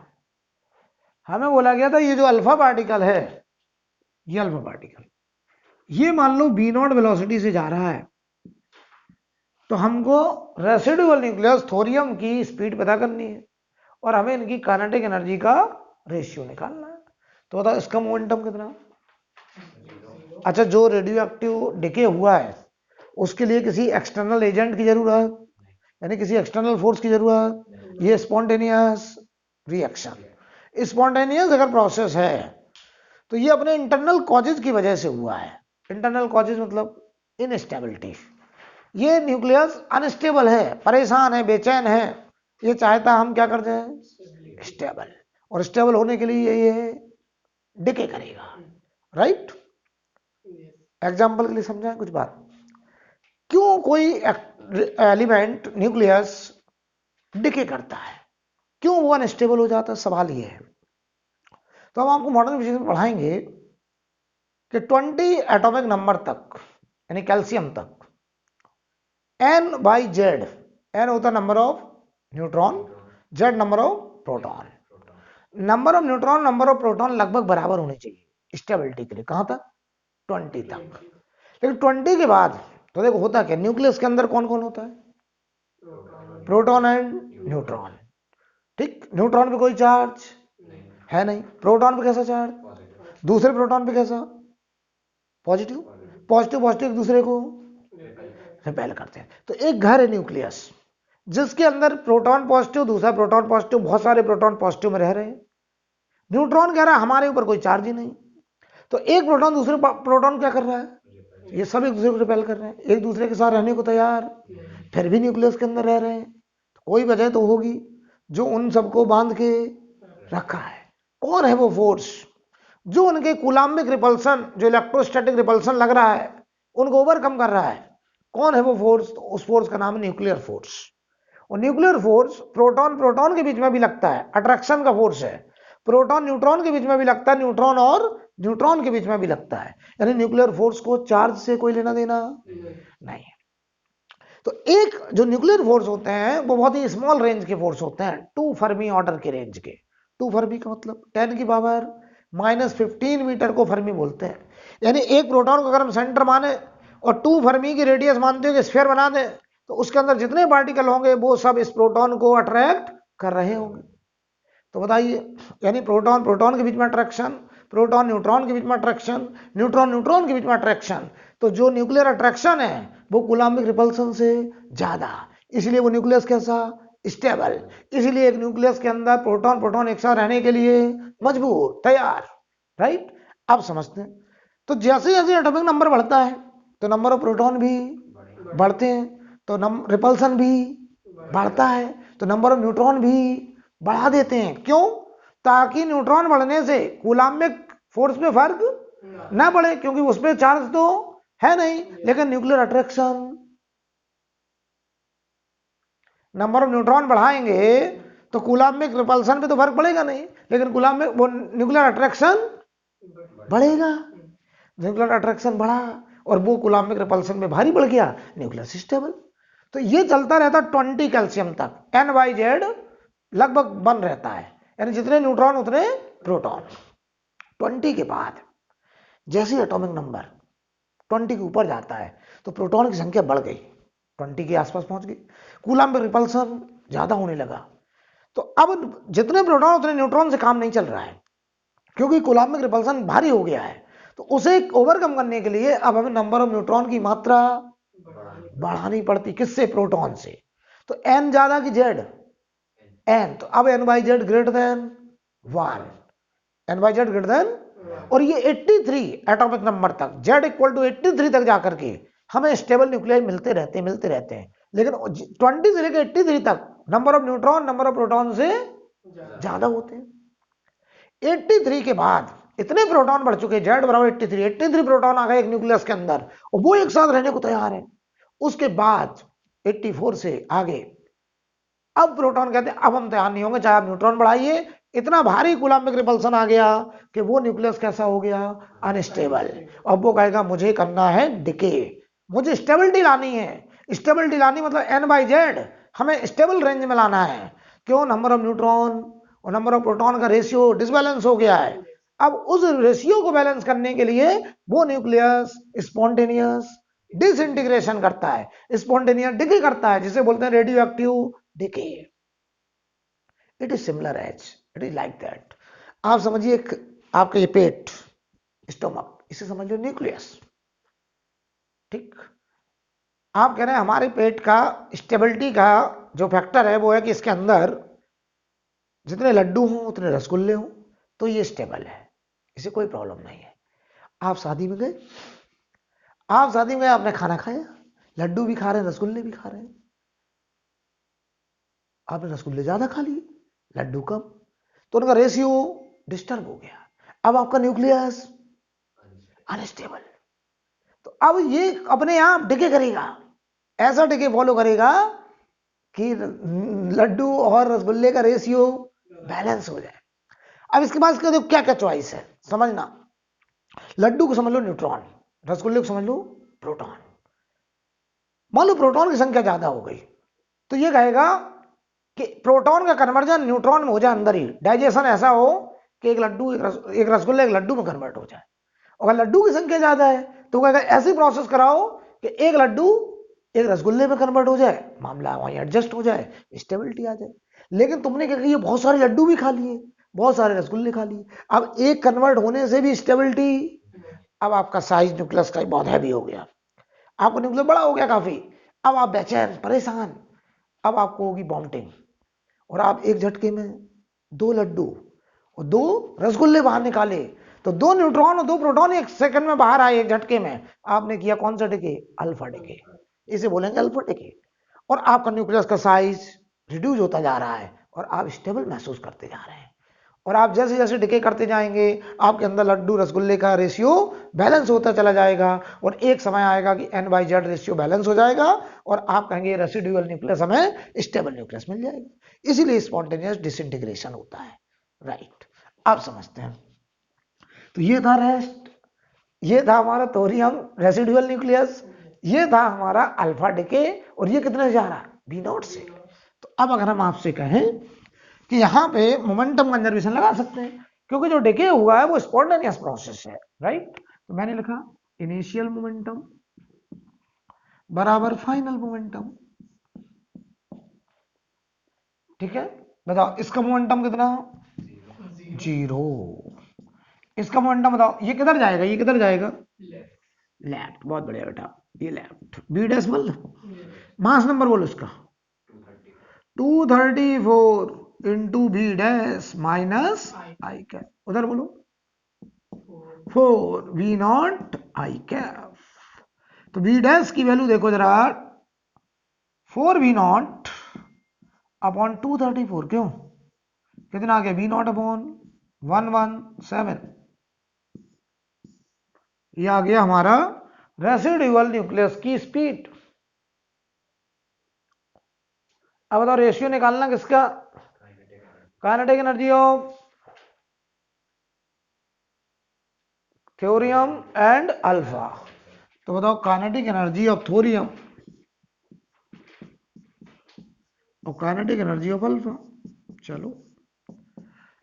हमें बोला गया था ये जो अल्फा पार्टिकल है, ये अल्फा पार्टिकल, ये मान लो v0 वेलोसिटी से जा रहा है, तो हमको रेसिडुअल न्यूक्लियस थोरियम की स्पीड पता करनी है और हमें इनकी काइनेटिक एनर्जी का रेशियो निकालना है। तो बताओ इसका मोमेंटम कितना? अच्छा, जो रेडियो एक्टिव डिके हुआ है उसके लिए किसी एक्सटर्नल एजेंट की जरूरत, यानी किसी एक्सटर्नल फोर्स की जरूरत, ये स्पॉन्टेनियस रिएक्शन। स्पॉन्टेनियस अगर प्रोसेस है तो ये अपने इंटरनल कॉजेज की वजह से हुआ है। इंटरनल कॉजेज मतलब इनस्टेबिलिटी। ये न्यूक्लियस अनस्टेबल है, परेशान है, बेचैन है, ये चाहता हम क्या कर दें? स्टेबल। और स्टेबल होने के लिए ये डिके करेगा, राइट। एग्जाम्पल के लिए समझाएं कुछ बात। क्यों कोई एलिमेंट न्यूक्लियस डिके करता है, क्यों वो अनस्टेबल हो जाता है? सवाल ये है। तो हम आपको मॉडर्न फिजिक्स में पढ़ाएंगे कि 20 एटॉमिक नंबर तक, यानी कैल्शियम तक, N/Z, N होता है number of neutron, Z number of proton. Number of neutron number of proton लगभग बराबर होने चाहिए स्टेबिलिटी के लिए। कहां तक? 20 तक। लेकिन 20 के बाद तो देखो होता क्या, न्यूक्लियस के अंदर कौन कौन होता है? Proton and neutron. ठीक, न्यूट्रॉन पे कोई चार्ज है नहीं, प्रोटॉन पे कैसा चार्ज, दूसरे प्रोटॉन पे कैसा, पॉजिटिव। पॉजिटिव पॉजिटिव एक दूसरे को रिपेल करते हैं। तो एक घर है न्यूक्लियस जिसके अंदर प्रोटॉन पॉजिटिव, दूसरा प्रोटॉन पॉजिटिव, बहुत सारे प्रोटॉन पॉजिटिव में रह रहे हैं। न्यूट्रॉन कह रहा है हमारे ऊपर कोई चार्ज ही नहीं, तो एक प्रोटॉन दूसरे प्रोटॉन क्या कर रहा है, ये सब एक दूसरे को रिपेल कर रहे हैं, एक दूसरे के साथ रहने को तैयार, फिर भी न्यूक्लियस के अंदर रह रहे हैं। तो कोई वजह तो होगी जो उन सबको बांध के रखा है। कौन है वो फोर्स जो उनके कूलाम्बिक रिपल्सन, जो इलेक्ट्रोस्टैटिक रिपल्सन लग रहा है, उनको ओवरकम कर रहा है? कौन है वो फोर्स? तो उस फोर्स का नाम है न्यूक्लियर फोर्स। और न्यूक्लियर फोर्स प्रोटॉन प्रोटॉन के बीच में भी लगता है, अट्रैक्शन का फोर्स है। प्रोटॉन न्यूट्रॉन के बीच में भी लगता है, न्यूट्रॉन और न्यूट्रॉन के बीच में भी लगता है। यानी न्यूक्लियर फोर्स को चार्ज से कोई लेना देना नहीं है। तो एक जो न्यूक्लियर फोर्स होते हैं वो बहुत ही स्मॉल रेंज के फोर्स होते हैं, 2 फर्मी ऑर्डर के रेंज के। 2 फर्मी का मतलब 10 की पावर -15 मीटर को फर्मी बोलते हैं। यानी एक प्रोटॉन को अगर हम सेंटर माने और 2 फर्मी की रेडियस मानते हो कि स्फीयर बना दें, तो उसके अंदर जितने पार्टिकल होंगे वो सब इस प्रोटॉन को अट्रैक्ट कर रहे होंगे। तो बताइए, यानी प्रोटॉन प्रोटॉन के बीच में अट्रैक्शन, प्रोटॉन न्यूट्रॉन के बीच में अट्रैक्शन, न्यूट्रॉन न्यूट्रॉन के बीच में अट्रैक्शन। तो जो न्यूक्लियर अट्रैक्शन है वो कूलाम्बिक रिपल्सन से ज्यादा, इसलिए वो न्यूक्लियस कैसा, स्टेबल। इसीलिए एक न्यूक्लियस के अंदर प्रोटॉन प्रोटॉन एक साथ रहने के लिए मजबूर, तैयार। राइट, अब समझते हैं। तो जैसे जैसे एटॉमिक नंबर बढ़ता है तो नंबर ऑफ प्रोटॉन भी बढ़ते हैं, तो रिपल्सन भी बढ़ता है, तो नंबर ऑफ न्यूट्रॉन भी बढ़ा देते हैं। क्यों? ताकि न्यूट्रॉन बढ़ने से कूलाम्बिक फोर्स में फर्क ना पड़े, क्योंकि उसमें चार्ज तो है नहीं। लेकिन nuclear attraction, number of neutron बढ़ाएंगे तो कूलाम्बिक रिपल्सन पे तो फर्क पड़ेगा नहीं, लेकिन कूलाम्बिक वो न्यूक्लियर अट्रैक्शन बढ़ेगा। न्यूक्लियर अट्रैक्शन बढ़ा और वो कूलाम्बिक रिपल्सन में भारी बढ़ गया, न्यूक्लियस स्टेबल। तो ये चलता रहता 20 कैल्शियम तक, NYZ लगभग बन रहता है, यानी जितने न्यूट्रॉन उतने प्रोटॉन। 20 के बाद जैसे एटॉमिक नंबर 20 के ऊपर जाता है तो प्रोटॉन की संख्या बढ़ गई, 20 के आसपास पहुंच गई, कूलाम्बिक रिपल्सन ज्यादा होने लगा। तो अब जितने प्रोटॉन उतने न्यूट्रॉन से काम नहीं चल रहा है, क्योंकि कूलाम्बिक रिपल्सन भारी हो गया है। तो उसे ओवरकम करने के लिए अब हमें नंबर ऑफ न्यूट्रॉन की मात्रा बढ़ानी पड़ती। किससे? प्रोटॉन से। तो n ज्यादा कि z? n। तो अब n/z greater than 1, n/z greater than, और ये 83 एटॉमिक नंबर तक, z = 83 तक जाकर के हमें स्टेबल न्यूक्लियाई मिलते रहते हैं। लेकिन 20 से लेकर 83 तक number of neutron number of proton से ज्यादा होते हैं। 83 के बाद इतने प्रोटॉन बढ़ चुके, z = 83 प्रोटॉन आ गए एक न्यूक्लियस के अंदर और वो एक साथ रहने को तैयार है। उसके बाद 84 से आगे अब प्रोटॉन कहते हैं अब हम तैयार नहीं होंगे, चाहे आप न्यूट्रॉन बढ़ाइए। इतना भारी कूलाम्बिक रिपल्सन आ गया कि वो न्यूक्लियस कैसा हो गया, अनस्टेबल। अब वो कहेगा मुझे करना है डिके, मुझे स्टेबिलिटी लानी है। स्टेबिलिटी लानी मतलब n/z हमें स्टेबल रेंज में लाना है। क्यों? नंबर ऑफ न्यूट्रॉन और नंबर ऑफ प्रोटॉन का रेशियो डिसबैलेंस हो गया है। अब उस रेशियो को बैलेंस करने के लिए वो न्यूक्लियस स्पॉन्टेनियस डिसइंटीग्रेशन करता है, स्पॉन्टेनियस डिके करता है, जिसे बोलते हैं radioactive decay. It is similar as, it is like that. आप समझिए आपका ये पेट, स्टोमक, इसे समझ लो न्यूक्लियस। ठीक, आप कह रहे हैं हमारे पेट का स्टेबिलिटी का जो फैक्टर है वो है कि इसके अंदर जितने लड्डू हों उतने रसगुल्ले हों, तो ये स्टेबल है, इसे कोई प्रॉब्लम नहीं है। आप शादी में गए, आपने खाना खाया, लड्डू भी खा रहे हैं, रसगुल्ले भी खा रहे हैं। आपने रसगुल्ले ज्यादा खा लिए, लड्डू कम, तो उनका रेशियो डिस्टर्ब हो गया। अब आपका न्यूक्लियस अनस्टेबल। तो अब ये अपने आप डिके करेगा, ऐसा डिके फॉलो करेगा कि लड्डू और रसगुल्ले का रेशियो बैलेंस हो जाए। अब इसके बाद क्या क्या चॉइस है समझना। लड्डू को समझ लो न्यूट्रॉन, रसगुल्ले को समझ लो प्रोटॉन। मान लो प्रोटॉन की संख्या ज्यादा हो गई तो ये कहेगा कि प्रोटॉन का कन्वर्जन न्यूट्रॉन में हो जाए, अंदर ही डाइजेशन ऐसा हो कि एक लड्डू एक रसगुल्ला एक लड्डू में कन्वर्ट हो जाए। अगर लड्डू की संख्या ज्यादा है तो कहेगा ऐसी प्रोसेस कराओ कि एक लड्डू एक रसगुल्ले में कन्वर्ट हो जाए, मामला वहीं एडजस्ट हो जाए, स्टेबिलिटी आ जाए। लेकिन तुमने क्या किया, बहुत सारे लड्डू भी खा लिए, बहुत सारे रसगुल्ले खा लिए, अब एक कन्वर्ट होने से भी स्टेबिलिटी। अब आपका साइज न्यूक्लियस का बहुत हैवी हो गया, आपका न्यूक्लियस बड़ा हो गया काफी, अब आप बेचैन परेशान, अब आपको होगी वॉमिटिंग, और आप एक झटके में 2 लड्डू और 2 रसगुल्ले बाहर निकाले, तो 2 न्यूट्रॉन और 2 प्रोटॉन एक सेकंड में बाहर आए, एक झटके में। आपने किया कौन सा डिके? अल्फा डिके, इसे बोलेंगे अल्फा डिके। और आपका न्यूक्लियस का साइज रिड्यूस होता जा रहा है और आप स्टेबल महसूस करते जा रहे हैं। और आप जैसे जैसे डिके करते जाएंगे, आपके अंदर लड्डू रसगुल्ले का रेशियो बैलेंस होता चला जाएगा, और एक समय आएगा कि N/Z रेशियो बैलेंस हो जाएगा, और आप कहेंगे रेसिडुअल न्यूक्लियस हमें स्टेबल न्यूक्लियस मिल जाएगा। इसीलिए स्पॉन्टेनियस डिसइंटीग्रेशन होता है। राइट, आप समझते हैं। तो ये था रेस्ट, ये था हमारा थोरियम रेसिडुअल न्यूक्लियस, ये था हमारा अल्फा डिके, और ये कितने से जा रहा है? V0 से। तो अब अगर हम आपसे कहें कि यहाँ पे मोमेंटम कंजर्वेशन लगा सकते हैं, क्योंकि जो डिके हुआ है वो स्पॉन्टेनियस प्रोसेस है। राइट, तो मैंने लिखा इनिशियल मोमेंटम बराबर फाइनल मोमेंटम। ठीक है, बताओ इसका मोमेंटम कितना? 0। इसका मोमेंटम बताओ, ये किधर जाएगा? ये किधर जाएगा? लेफ्ट। बहुत बढ़िया बेटा, ये left. B decimal mass number बोलो इसका, 234 इंटू बी डैश माइनस आई कैप। उधर बोलो 4 V0 आई कैप। तो बी डैश की वैल्यू देखो जरा, 4 V0 अपॉन 234। क्यों? कितना आ गया? V0 upon 117। ये आ गया हमारा रेसिडुअल न्यूक्लियस की स्पीड। अब बताओ रेशियो निकालना किसका? Kinetic energy of thorium and alpha. तो बताओ काइनेटिक एनर्जी ऑफ थोरियम और काइनेटिक एनर्जी ऑफ अल्फा। चलो,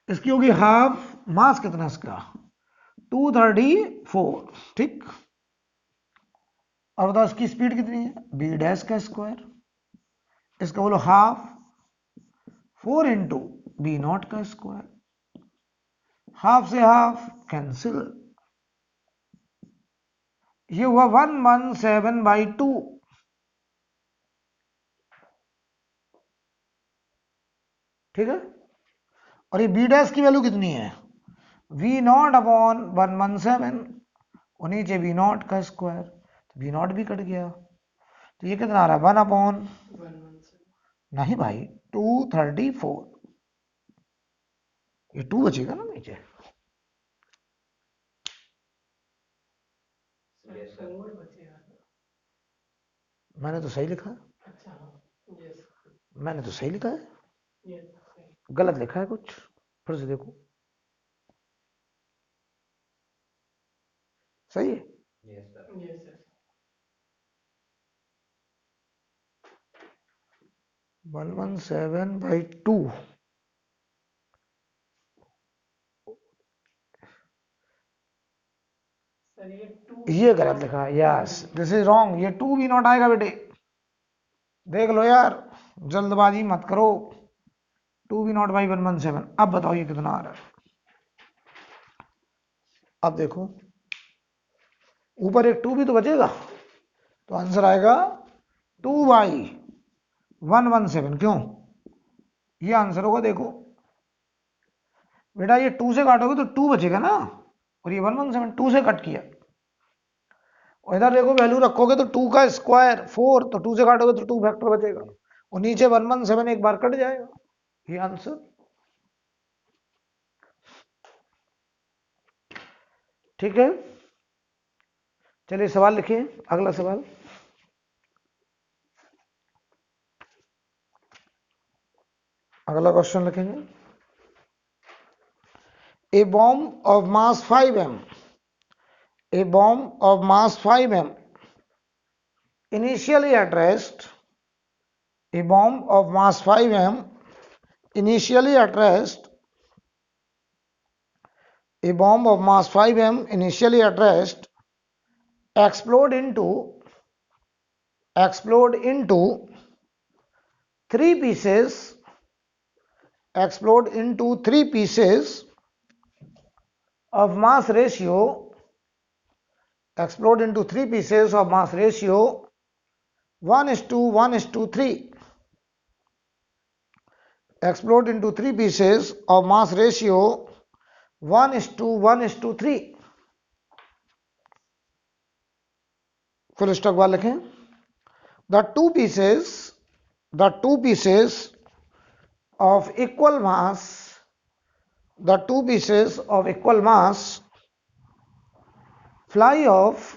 इसकी होगी हाफ। मास कितना इसका? 234। ठीक, और बताओ इसकी स्पीड कितनी है? बी डैश का स्क्वायर, इसका बोलो हाफ 4 इंटू V0 का स्क्वायर। हाफ से हाफ कैंसिल, ये हुआ 117/2। ठीक है, और ये बी डैश की वैल्यू कितनी है? V0 अपॉन 117, और नीचे V0 का स्क्वायर, तो V0 भी कट गया। तो ये कितना आ रहा है? 1 अपॉन, नहीं भाई, 234। ये 2 बचेगा ना नीचे। मैंने तो सही लिखा है, मैंने तो सही लिखा है, गलत लिखा है कुछ? फिर से देखो, सही है? 117/2। ये गलत लिखा है। Yes, this is wrong. ये 2 V0 आएगा बेटे, देख लो यार, जल्दबाजी मत करो। 2 V0/117। अब बताओ ये कितना आ रहा है? अब देखो, ऊपर एक 2 भी तो बचेगा, तो आंसर आएगा 2/117। क्यों? ये आंसर होगा। देखो बेटा, ये 2 से काटोगे तो 2 बचेगा ना, और ये 117 2 से कट किया। और इधर देखो वैल्यू रखोगे तो 2 का स्क्वायर 4, तो 2 से काटोगे तो 2 फैक्टर बचेगा, और नीचे 117 एक बार कट जाएगा। ये आंसर। ठीक है, चलिए सवाल लिखिए। अगला सवाल, अगला क्वेश्चन लिखेंगे। A bomb of mass 5m, a bomb of mass 5m initially at rest, a bomb of mass 5m initially at rest, a bomb of mass 5m initially at rest explode into 3 pieces, explode into 3 pieces of mass ratio, explode into 3 pieces of mass ratio 1:1:3, explode into 3 pieces of mass ratio 1:1:3 full stock वाले लिखें। The two pieces of equal mass fly off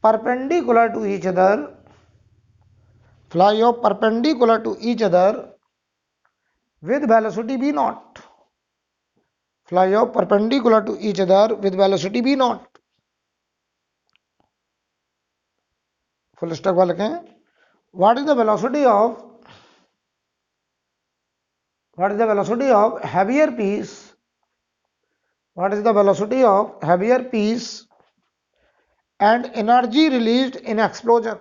perpendicular to each other with velocity v naught full stock वाले लिखें। what is the velocity of heavier piece and energy released in explosion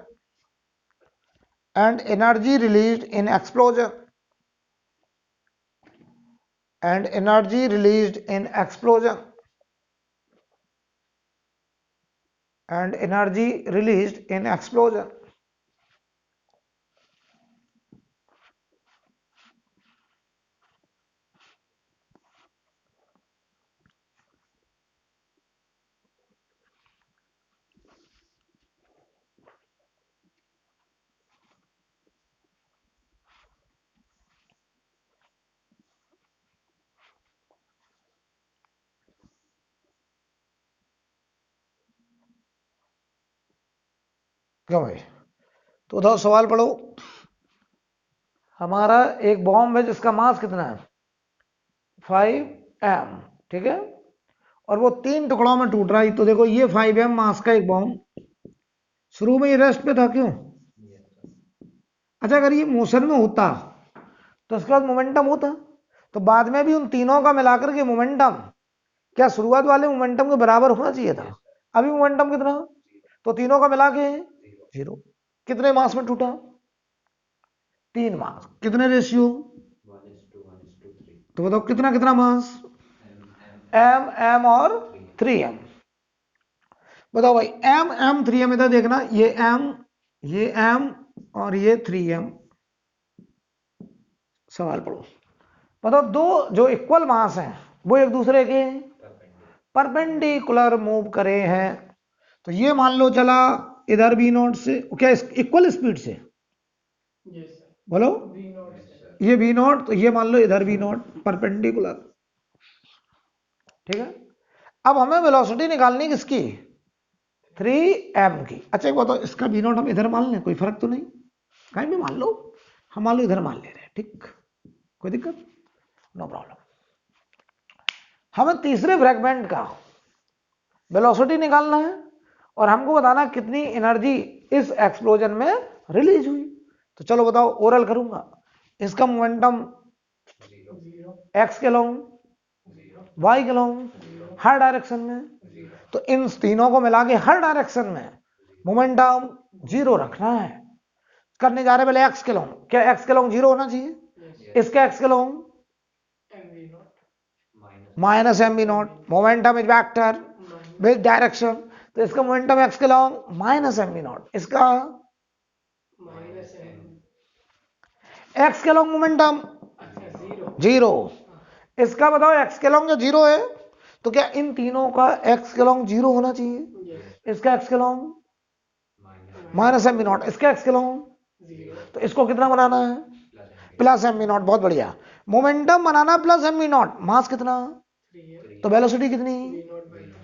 क्यों भाई? तो उधर सवाल पढ़ो। हमारा एक बॉम्ब है जिसका मास कितना है 5m, ठीक है, और वो 3 टुकड़ों में टूट रहा है। तो देखो ये 5m मास का एक बॉम्ब शुरू में ये रेस्ट पे था, क्यों? अच्छा, अगर ये मोशन में होता तो उसके बाद मोमेंटम होता, तो बाद में भी उन तीनों का मिलाकर के मोमेंटम क्या शुरुआत वाले मोमेंटम के बराबर होना चाहिए था। अभी मोमेंटम कितना, तो तीनों का मिला के 0। कितने मास में टूटा 3 मास, कितने रेशियो 1:1:3। तो बताओ कितना कितना मास m और 3m। बताओ भाई m 3m, इधर देखना, ये m और ये 3m। सवाल पढ़ो। बताओ दो जो इक्वल मास हैं वो एक दूसरे के परपेंडिकुलर मूव करे हैं। तो ये मान लो चला इधर v नॉट से, क्या इक्वल स्पीड से? बोलो ये v नॉट, तो ये मान लो इधर v नॉट परपेंडिकुलर, ठीक है। अब हमें वेलोसिटी निकालनी किसकी 3m की। अच्छा एक बताओ, इसका v नॉट हम इधर मान लें, कोई फर्क तो नहीं, कहीं भी मान लो, हम मान लो इधर मान ले रहे हैं, ठीक, कोई दिक्कत, नो प्रॉब्लम। हमें तीसरे फ्रैगमेंट का वेलोसिटी निकालना है और हमको बताना कितनी एनर्जी इस एक्सप्लोजन में रिलीज हुई। तो चलो बताओ, ओरल करूंगा। इसका मोमेंटम एक्स के लॉन्ग, वाई के लॉन्ग, हर डायरेक्शन में। तो इन तीनों को मिला के हर डायरेक्शन में मोमेंटम 0 रखना है। करने जा रहे पहले एक्स के लॉन्ग, क्या एक्स के लॉन्ग 0 होना चाहिए? इसका एक्स के along minus M B naught, momentum is vector with direction, तो इसका मोमेंटम एक्स के along minus M B naught, इसका एक्स के लॉन्ग मोमेंटम 0। इसका बताओ एक्स के लॉन्ग जो 0 है, तो क्या इन तीनों का एक्स के लॉन्ग 0 होना चाहिए? इसका एक्स के along minus M B naught, इसका एक्स के लॉन्ग, तो इसको कितना बनाना है प्लस एम बी नॉट। बहुत बढ़िया, मोमेंटम बनाना plus m B naught, mass कितना, तो वेलोसिटी कितनी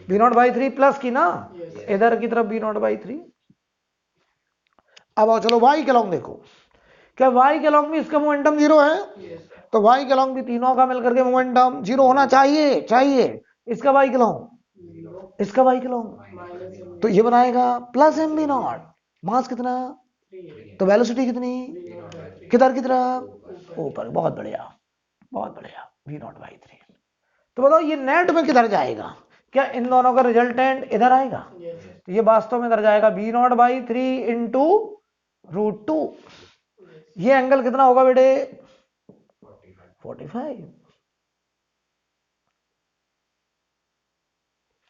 v नॉट बाई 3 प्लस की ना, इधर की तरफ v नॉट बाई 3। अब आओ चलो y के लॉन्ग देखो, क्या y के लॉन्ग भी इसका मोमेंटम 0 है? तो y के लॉन्ग भी तीनों का मिलकर के मोमेंटम 0 होना चाहिए। इसका y के लॉन्ग, इसका y के लॉन्ग, तो ये बनाएगा plus m B naught, mass कितना, तो वेलोसिटी कितनी, किधर की तरफ, ऊपर। बहुत बढ़िया, बहुत बढ़िया, v नॉट बाई 3। तो बताओ ये नेट में किधर जाएगा, क्या इन दोनों का रिजल्टेंट इधर आएगा? तो ये वास्तव में इधर जाएगा v नॉट बाई 3 इंटू √2। ये एंगल कितना होगा बेटे 45।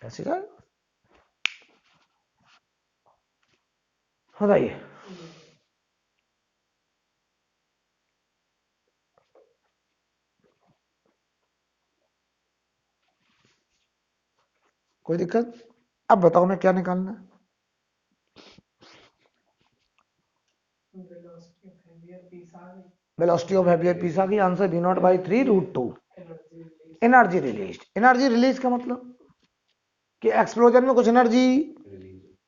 ऐसे का बताइए। कोई दिक्कत? अब बताओ मैं क्या निकालना है? वेलोसिटी ऑफ हैवियर पीस आ गई, answer V0/3√2। Energy release, energy release का मतलब कि एक्सप्लोजन में कुछ एनर्जी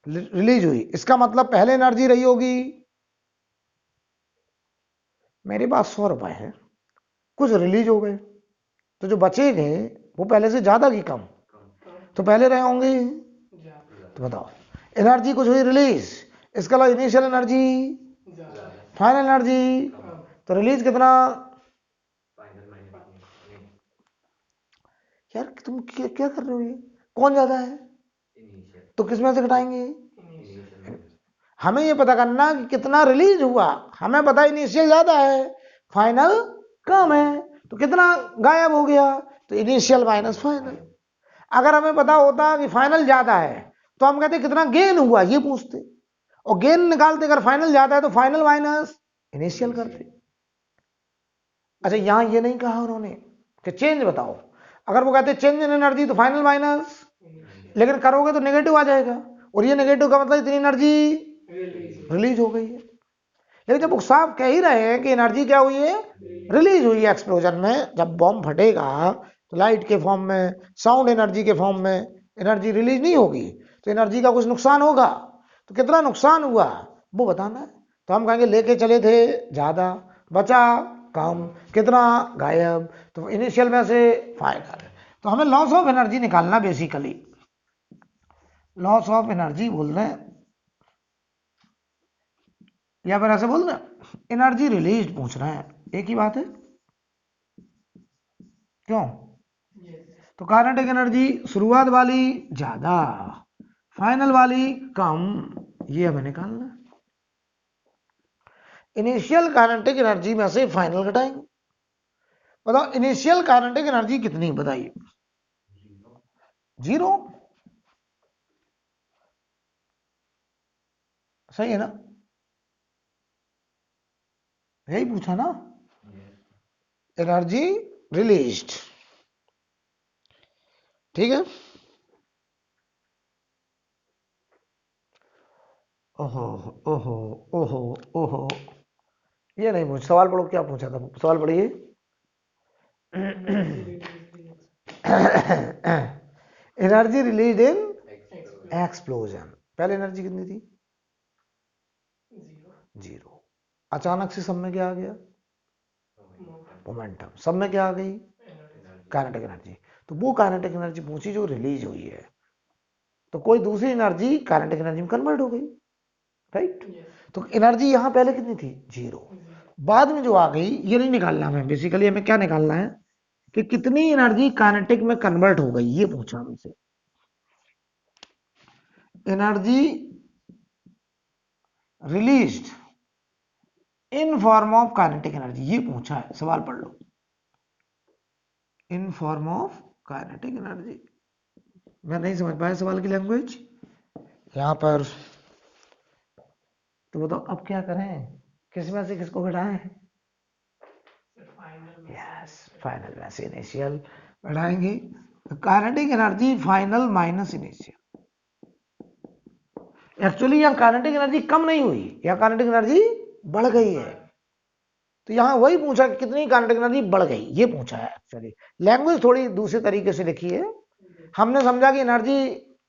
रिलीज रिलीज हुई, इसका मतलब पहले एनर्जी रही होगी, मेरे पास 100 रुपए है, कुछ रिलीज हो गए, तो जो बचे गए वो पहले से ज्यादा की कम, कम तो पहले रहे होंगे। तो बताओ, एनर्जी कुछ हुई रिलीज, इसका मतलब इनिशियल एनर्जी ज्यादा फाइनल एनर्जी, कम तो रिलीज कितना? फाइनल माइनस नहीं यार तुम क्या कर रहे हो, ये कौन ज्यादा है, इनिशियल तो किसमें से घटाएंगे? इनिशियल माइनस हमें ये पता करना कि कितना रिलीज हुआ, हमें पता इनिशियल ज्यादा है फाइनल कम है, तो कितना गायब हो गया, तो इनिशियल माइनस फाइनल। अगर हमें पता होता कि फाइनल ज्यादा है तो हम कहते कितना गेन हुआ ये पूछते, और गेन निकालते अगर फाइनल ज्यादा है तो फाइनल माइनस इनिशियल करते। अच्छा यहां ये नहीं कहा उन्होंने कि चेंज बताओ, अगर वो कहते चेंज इन एनर्जी तो फाइनल माइनस, लेकिन करोगे तो नेगेटिव आ जाएगा, और ये नेगेटिव का मतलब इतनी एनर्जी रिलीज हो गई है। लेकिन जब वो साफ कह ही रहे हैं कि एनर्जी क्या हुई है, रिलीज हुई है एक्सप्लोजन में, जब बॉम्ब फटेगा तो लाइट के फॉर्म में, साउंड एनर्जी के फॉर्म में एनर्जी रिलीज नहीं होगी, तो एनर्जी का कुछ नुकसान होगा, तो कितना नुकसान हुआ वो बताना है। तो हम कहेंगे लेके चले थे ज्यादा, बचा कम, कितना गायब, तो इनिशियल में से फाइनल। तो हमें लॉस ऑफ एनर्जी निकालना, बेसिकली लॉस ऑफ एनर्जी बोल रहे हैं, या फिर ऐसे बोल रहे हैं एनर्जी रिलीज पूछ रहे हैं, एक ही बात है क्यों? तो काइनेटिक एनर्जी शुरुआत वाली ज्यादा, फाइनल वाली कम, ये हमें निकालना है। इनिशियल काइनेटिक एनर्जी में से फाइनल घटाएंगे। बताओ इनिशियल काइनेटिक एनर्जी कितनी, बताइए? जीरो, सही है ना, यही पूछा ना, एनर्जी रिलीज्ड, ठीक है। ओहो ओहो ओहो ओहो, ये नहीं पूछ, सवाल पढ़ो, क्या पूछा था सवाल पढ़िए। एनर्जी रिलीज इन एक्सप्लोजन, पहले एनर्जी कितनी थी? जीरो। अचानक से सब में क्या आ गया? मोमेंटम। सब में क्या आ गई? Kinetic energy. तो वो काइनेटिक एनर्जी पूछी जो रिलीज हुई है, तो कोई दूसरी एनर्जी काइनेटिक एनर्जी में कन्वर्ट हो गई, राइट। तो एनर्जी यहां पहले कितनी थी? जीरो। बाद में जो आ गई ये नहीं निकालना हमें, बेसिकली हमें क्या निकालना है कि कितनी एनर्जी काइनेटिक में कन्वर्ट हो गई, ये पूछा हमसे। Energy released in form of kinetic energy, ये पूछा है, सवाल पढ़ लो, in form of kinetic energy. मैं नहीं समझ पाया सवाल की लैंग्वेज यहां पर, तो बताओ अब क्या करें, किस में से किसको घटाएं? यस, फाइनल में से इनिशियल बढ़ाएंगे, kinetic energy final minus initial. Actually यहाँ काइनेटिक एनर्जी कम नहीं हुई, यहाँ काइनेटिक एनर्जी बढ़ गई है, तो यहाँ वही पूछा कि कितनी काइनेटिक एनर्जी बढ़ गई, ये पूछा है। एक्चुअली लैंग्वेज थोड़ी दूसरे तरीके से लिखी है, हमने समझा कि एनर्जी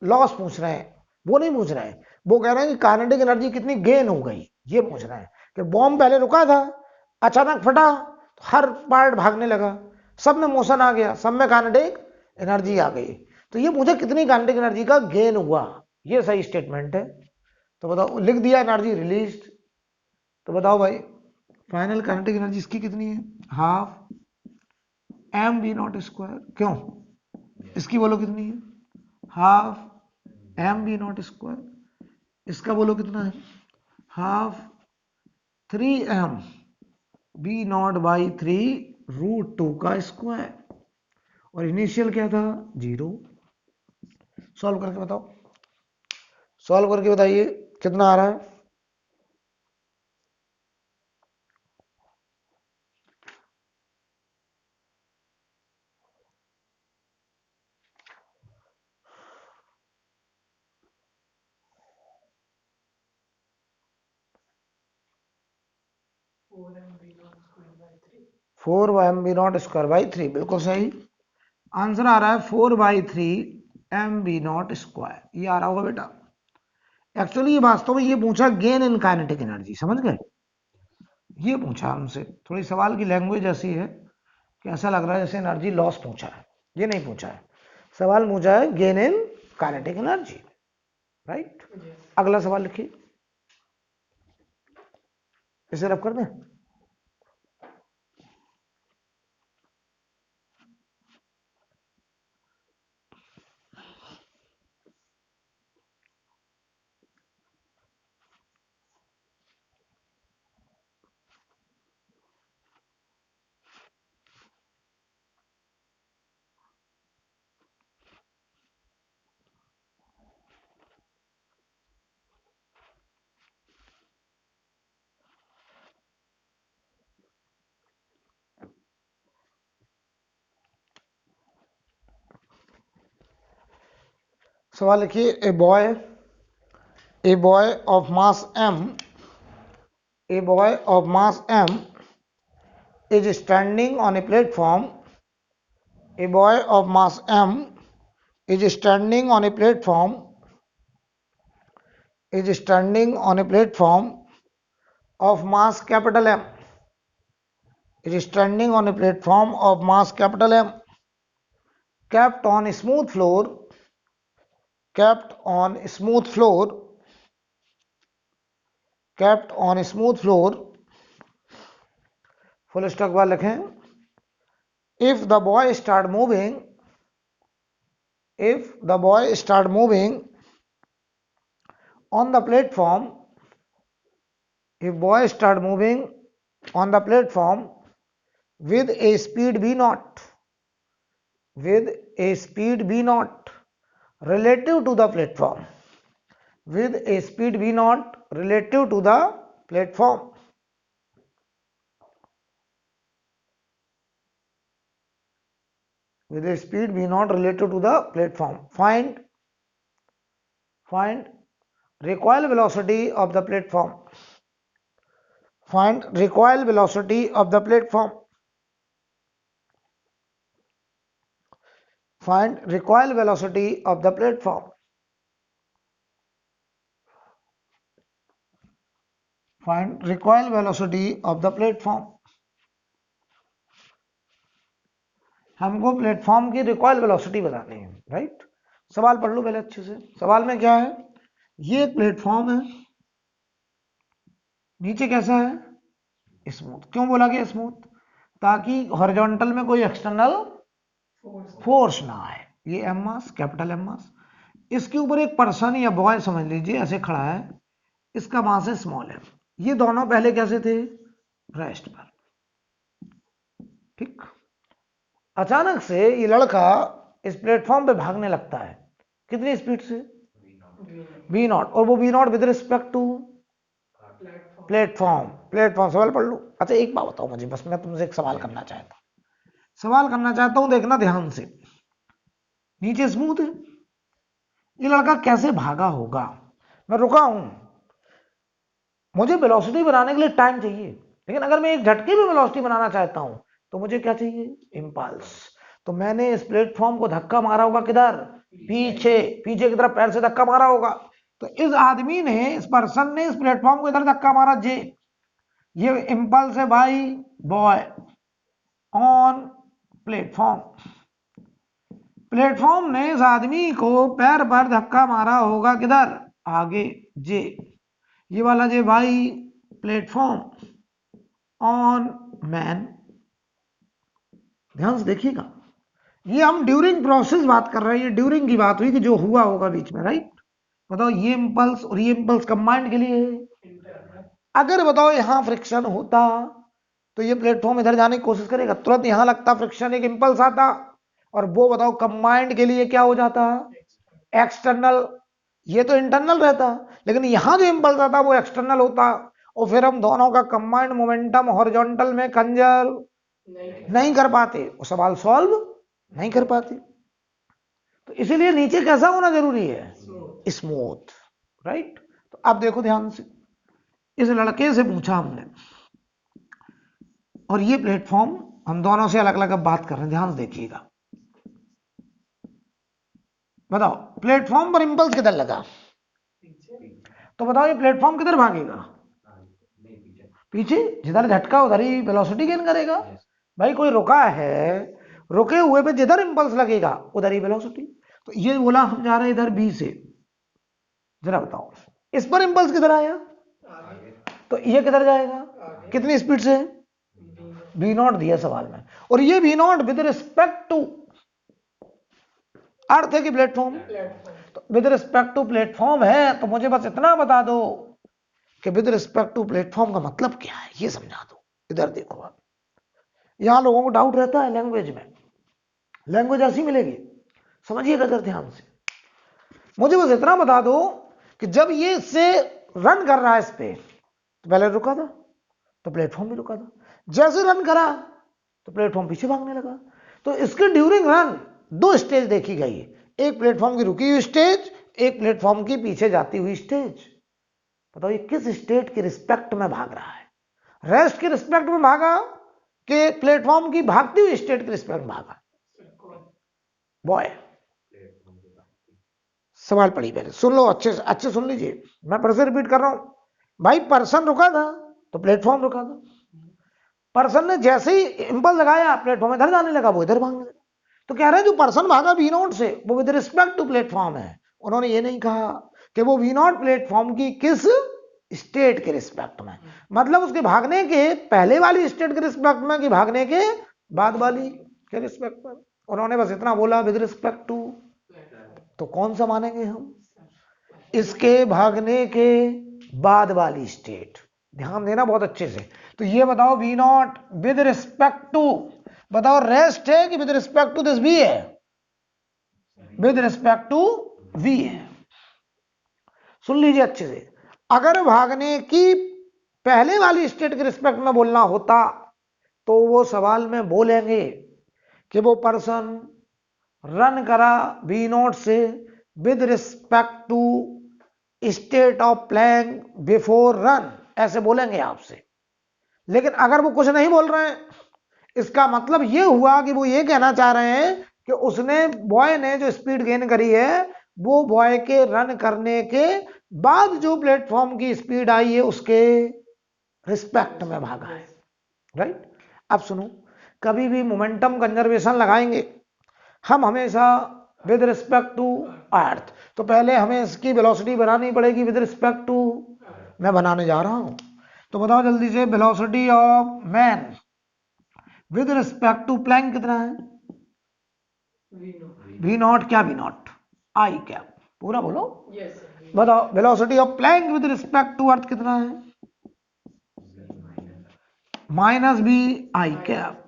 लॉस पूछ रहे हैं, वो नहीं पूछ रहे हैं, वो कह रहे हैं कि काइनेटिक एनर्जी कितनी गेन हो गई, ये पूछ रहे हैं कि बॉम्ब पहले रुका था, अचानक फटा तो हर पार्ट भागने लगा, सब में मोशन आ गया, सब में काइनेटिक एनर्जी आ गई, तो ये पूछा कितनी काइनेटिक एनर्जी का गेन हुआ, ये सही स्टेटमेंट है। तो बताओ, लिख दिया एनर्जी रिलीज, तो बताओ भाई फाइनल काइनेटिक एनर्जी इसकी कितनी है? Half M V naught square, क्यों? इसकी बोलो कितनी है? Half M V naught square. इसका बोलो कितना है? Half 3m B not by 3√2 का स्क्वायर, और इनिशियल क्या था? जीरो। सॉल्व करके बताओ, सॉल्व करके बताइए कितना आ रहा है। 4/mv0²/3, बिल्कुल सही आंसर आ रहा है 4/3 mv0², ये आ रहा होगा बेटा। एक्चुअली ये वास्तव में ये पूछा गेन इन काइनेटिक एनर्जी, समझ गए, ये पूछा हमसे, थोड़ी सवाल की लैंग्वेज ऐसी है कि ऐसा लग रहा है जैसे एनर्जी लॉस पूछा है, ये नहीं पूछा है, सवाल पूछा है gain in kinetic energy, right. अगला सवाल लिखिए, इसे रब कर दें। सवाल लिखिए, a boy of mass m is standing on a platform. A boy of mass m is standing on a platform of mass capital M. Is standing on a platform of mass capital M, kept on a smooth floor, full stop बाद लिखें। If the boy start moving on the platform, with a speed v0 relative to the platform, find recoil velocity of the platform. Find recoil velocity of the platform. हमको प्लेटफॉर्म की रिकॉइल वेलोसिटी बतानी है, राइट। सवाल पढ़ लो पहले अच्छे से। सवाल में क्या है, ये एक प्लेटफॉर्म है, नीचे कैसा है, स्मूथ। क्यों बोला गया स्मूथ, ताकि हॉरिजॉन्टल में कोई एक्सटर्नल फोर्स ना आए। ये एम मास, कैपिटल एम मास, इसके ऊपर एक पर्सन या बॉय समझ लीजिए ऐसे खड़ा है, इसका मास है स्मॉल एम। ये दोनों पहले कैसे थे, रेस्ट पर, ठीक। अचानक से ये लड़का इस प्लेटफॉर्म पे भागने लगता है, कितनी स्पीड से, v0, और वो v0 with respect to platform. सवाल पढ़ लो। अच्छा एक बात बताओ मुझे, बस मैं तुमसे एक सवाल करना चाहता हूं, देखना ध्यान से। नीचे स्मूथ है, ये लड़का कैसे भागा होगा, मैं रुका हूं, मुझे वेलोसिटी बनाने के लिए टाइम चाहिए, लेकिन अगर मैं एक झटके में वेलोसिटी बनाना चाहता हूं तो मुझे क्या चाहिए, इंपल्स। तो मैंने इस प्लेटफॉर्म को धक्का मारा होगा किधर, पीछे की तरफ पैर से धक्का मारा होगा। तो इस आदमी ने, इस पर्सन ने इस प्लेटफॉर्म को इधर धक्का मारा, जे, ये इंपल्स है भाई, बॉय ऑन प्लेटफॉर्म ने इस आदमी को पैर पर धक्का मारा होगा किधर, आगे, जे, ये वाला जे भाई, प्लेटफॉर्म ऑन मैन। ध्यान से देखिएगा, ये हम ड्यूरिंग प्रोसेस बात कर रहे हैं, ये ड्यूरिंग की बात हुई कि जो हुआ होगा बीच में, राइट। बताओ ये इंपल्स और ये इंपल्स कंबाइंड के लिए है। अगर बताओ यहां फ्रिक्शन होता तो ये प्लेटफॉर्म इधर जाने की कोशिश करेगा, तुरंत यहां लगता फ्रिक्शन, एक इंपल्स आता, और वो बताओ कंबाइंड के लिए क्या हो जाता, एक्सटर्नल। ये तो इंटरनल रहता, लेकिन यहां जो इंपल्स आता वो एक्सटर्नल होता, और फिर हम दोनों का कंबाइंड मोमेंटम हॉरिजॉन्टल में कंजर्व नहीं कर पाते, वो सवाल सॉल्व नहीं कर पाते। तो इसीलिए नीचे कैसा होना जरूरी है, स्मूथ, राइट। तो अब देखो ध्यान से, इस लड़के से पूछा हमने, और ये प्लेटफॉर्म, हम दोनों से अलग अलग अब बात कर रहे हैं, ध्यान से देखिएगा। बताओ प्लेटफॉर्म पर इंपल्स किधर लगा, तो बताओ ये प्लेटफॉर्म किधर भागेगा, नहीं पीछे। पीछे, जिधर झटका उधर ही वेलोसिटी गेन करेगा। भाई कोई रुका है, रुके हुए पे जिधर इंपल्स लगेगा उधर ही वेलोसिटी। तो ये बोला हम जा रहे हैं इधर बी से, जरा बताओ इस पर इंपल्स किधर आया, तो ये किधर जाएगा, कितनी स्पीड से, v नॉट दिया सवाल में, और ये v naught with respect to earth है कि प्लेटफॉर्म, तो विद रिस्पेक्ट टू प्लेटफॉर्म है, तो मुझे बस इतना बता दो कि विद रिस्पेक्ट टू प्लेटफॉर्म का मतलब क्या है, ये समझा दो। इधर देखो आप, यहां लोगों को डाउट रहता है लैंग्वेज में, लैंग्वेज ऐसी मिलेगी, समझिएगा जरा ध्यान से। मुझे बस इतना बता दो कि जब ये इससे रन कर रहा है इस पे, तो पहले रुका था तो प्लेटफॉर्म भी रुका था, जैसे रन करा तो प्लेटफॉर्म पीछे भागने लगा। तो इसके ड्यूरिंग रन दो स्टेज देखी गई है, एक प्लेटफॉर्म की रुकी हुई स्टेज, एक प्लेटफॉर्म की पीछे जाती हुई स्टेज। बताओ ये किस स्टेट के रिस्पेक्ट में भाग रहा है, रेस्ट के रिस्पेक्ट में भागा कि प्लेटफॉर्म की भागती हुई स्टेट के रिस्पेक्ट में भागा, बॉय। सवाल पढ़ी पहले, सुन लो अच्छे से, अच्छे सुन लीजिए, मैं फिर से रिपीट कर रहा हूं। भाई पर्सन रुका था तो प्लेटफॉर्म रुका था, पर्सन ने जैसे ही इंपल्स लगाया प्लेटफॉर्म इधर जाने लगा, वो इधर भागने लगा। तो कह रहे हैं जो पर्सन भागा वी नॉट से वो विद रिस्पेक्ट टू प्लेटफॉर्म है। उन्होंने ये नहीं कहा कि वो वी नॉट प्लेटफॉर्म की किस स्टेट के रिस्पेक्ट में, मतलब उसके भागने के पहले वाली स्टेट के रिस्पेक्ट में कि भागने के बाद वाली के रिस्पेक्ट में। उन्होंने बस इतना बोला विद रिस्पेक्ट टू, तो कौन सा मानेंगे हम, इसके भागने के बाद वाली स्टेट। ध्यान देना बहुत अच्छे से। तो ये बताओ V naught with respect to, बताओ रेस्ट है कि with respect to this V है, विद रिस्पेक्ट टू वी है। सुन लीजिए अच्छे से, अगर भागने की पहले वाली स्टेट के रिस्पेक्ट में बोलना होता तो वो सवाल में बोलेंगे कि वो पर्सन रन करा वी नॉट से with respect to state of playing before run, ऐसे बोलेंगे आपसे। लेकिन अगर वो कुछ नहीं बोल रहे हैं, इसका मतलब ये हुआ कि वो ये कहना चाह रहे हैं कि उसने, बॉय ने जो स्पीड गेन करी है वो बॉय के रन करने के बाद जो प्लेटफॉर्म की स्पीड आई है उसके रिस्पेक्ट में भागा है, राइट। अब सुनो, कभी भी मोमेंटम कंजर्वेशन लगाएंगे हम हमेशा विद रिस्पेक्ट टू अर्थ, तो पहले हमें इसकी वेलोसिटी बनानी पड़ेगी विद रिस्पेक्ट टू, मैं बनाने जा रहा हूं। तो बताओ जल्दी से, velocity of man with respect to plank कितना है, वी नॉट, क्या वी नॉट, आई क्या, पूरा बोलो। बताओ velocity of plank with respect to earth कितना है, माइनस बी आई कैप,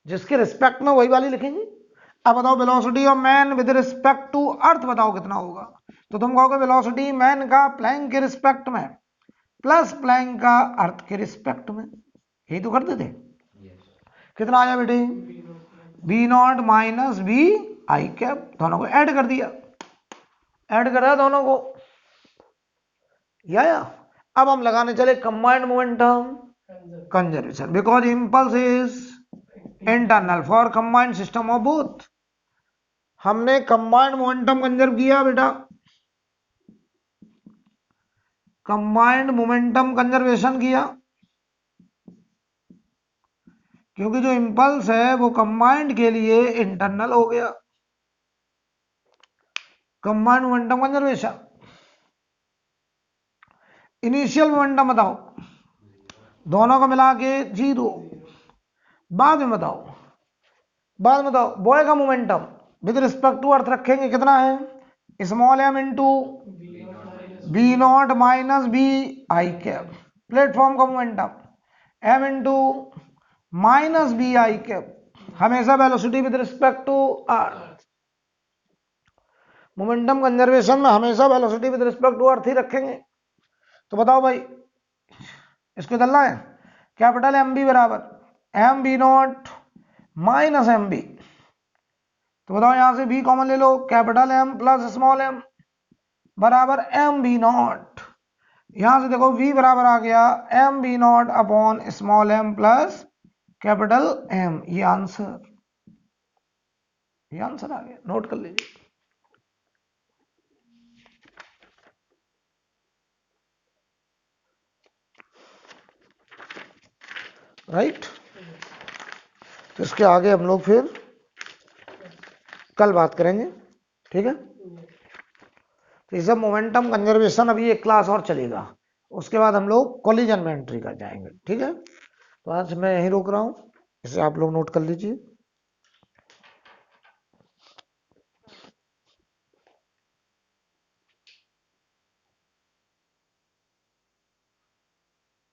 जिसके रिस्पेक्ट में वही वाली लिखेंगे। अब बताओ velocity of man with respect to earth बताओ कितना होगा, तो तुम कहोगे वेलोसिटी मैन का प्लैंक के रिस्पेक्ट में प्लस प्लैंक का अर्थ के रिस्पेक्ट में, यही तो करते थे। कितना आया बेटे, B naught minus B I cap, दोनों को ऐड कर दिया, ऐड कर दिया दोनों को, या अब हम लगाने चले combined momentum conservation, because impulse is internal for combined system of both. हमने कंबाइंड मोमेंटम कंजर्व किया बेटा, कंबाइंड मोमेंटम कंजर्वेशन किया, क्योंकि जो इंपल्स है वो कंबाइंड के लिए इंटरनल हो गया। Combined momentum conservation, initial momentum बताओ, दोनों को मिला के 0। बाद में बताओ, बाद में बताओ बॉय का momentum with respect to earth रखेंगे कितना है, small m into b naught minus B I cap, platform का momentum m into minus B I cap, हमेशा velocity with respect to earth. Momentum conservation में हमेशा velocity with respect to earth ही रखेंगे। तो बताओ भाई इसको चलना है, कैपिटल एम बी बराबर m B naught minus M b, तो बताओ यहां से बी कॉमन ले लो, capital M plus small m बराबर एम बी नॉट यहां से देखो v बराबर आ गया m B naught upon small m plus capital M। ये आंसर आ गया, नोट कर लीजिए। राइट, तो इसके आगे हम लोग फिर कल बात करेंगे, ठीक है। तो ये सब मोमेंटम कंजर्वेशन अभी एक क्लास और चलेगा, उसके बाद हम लोग कोलिजन में एंट्री कर जाएंगे, ठीक है। तो आज मैं यहीं रोक रहा हूँ, इसे आप लोग नोट कर लीजिए।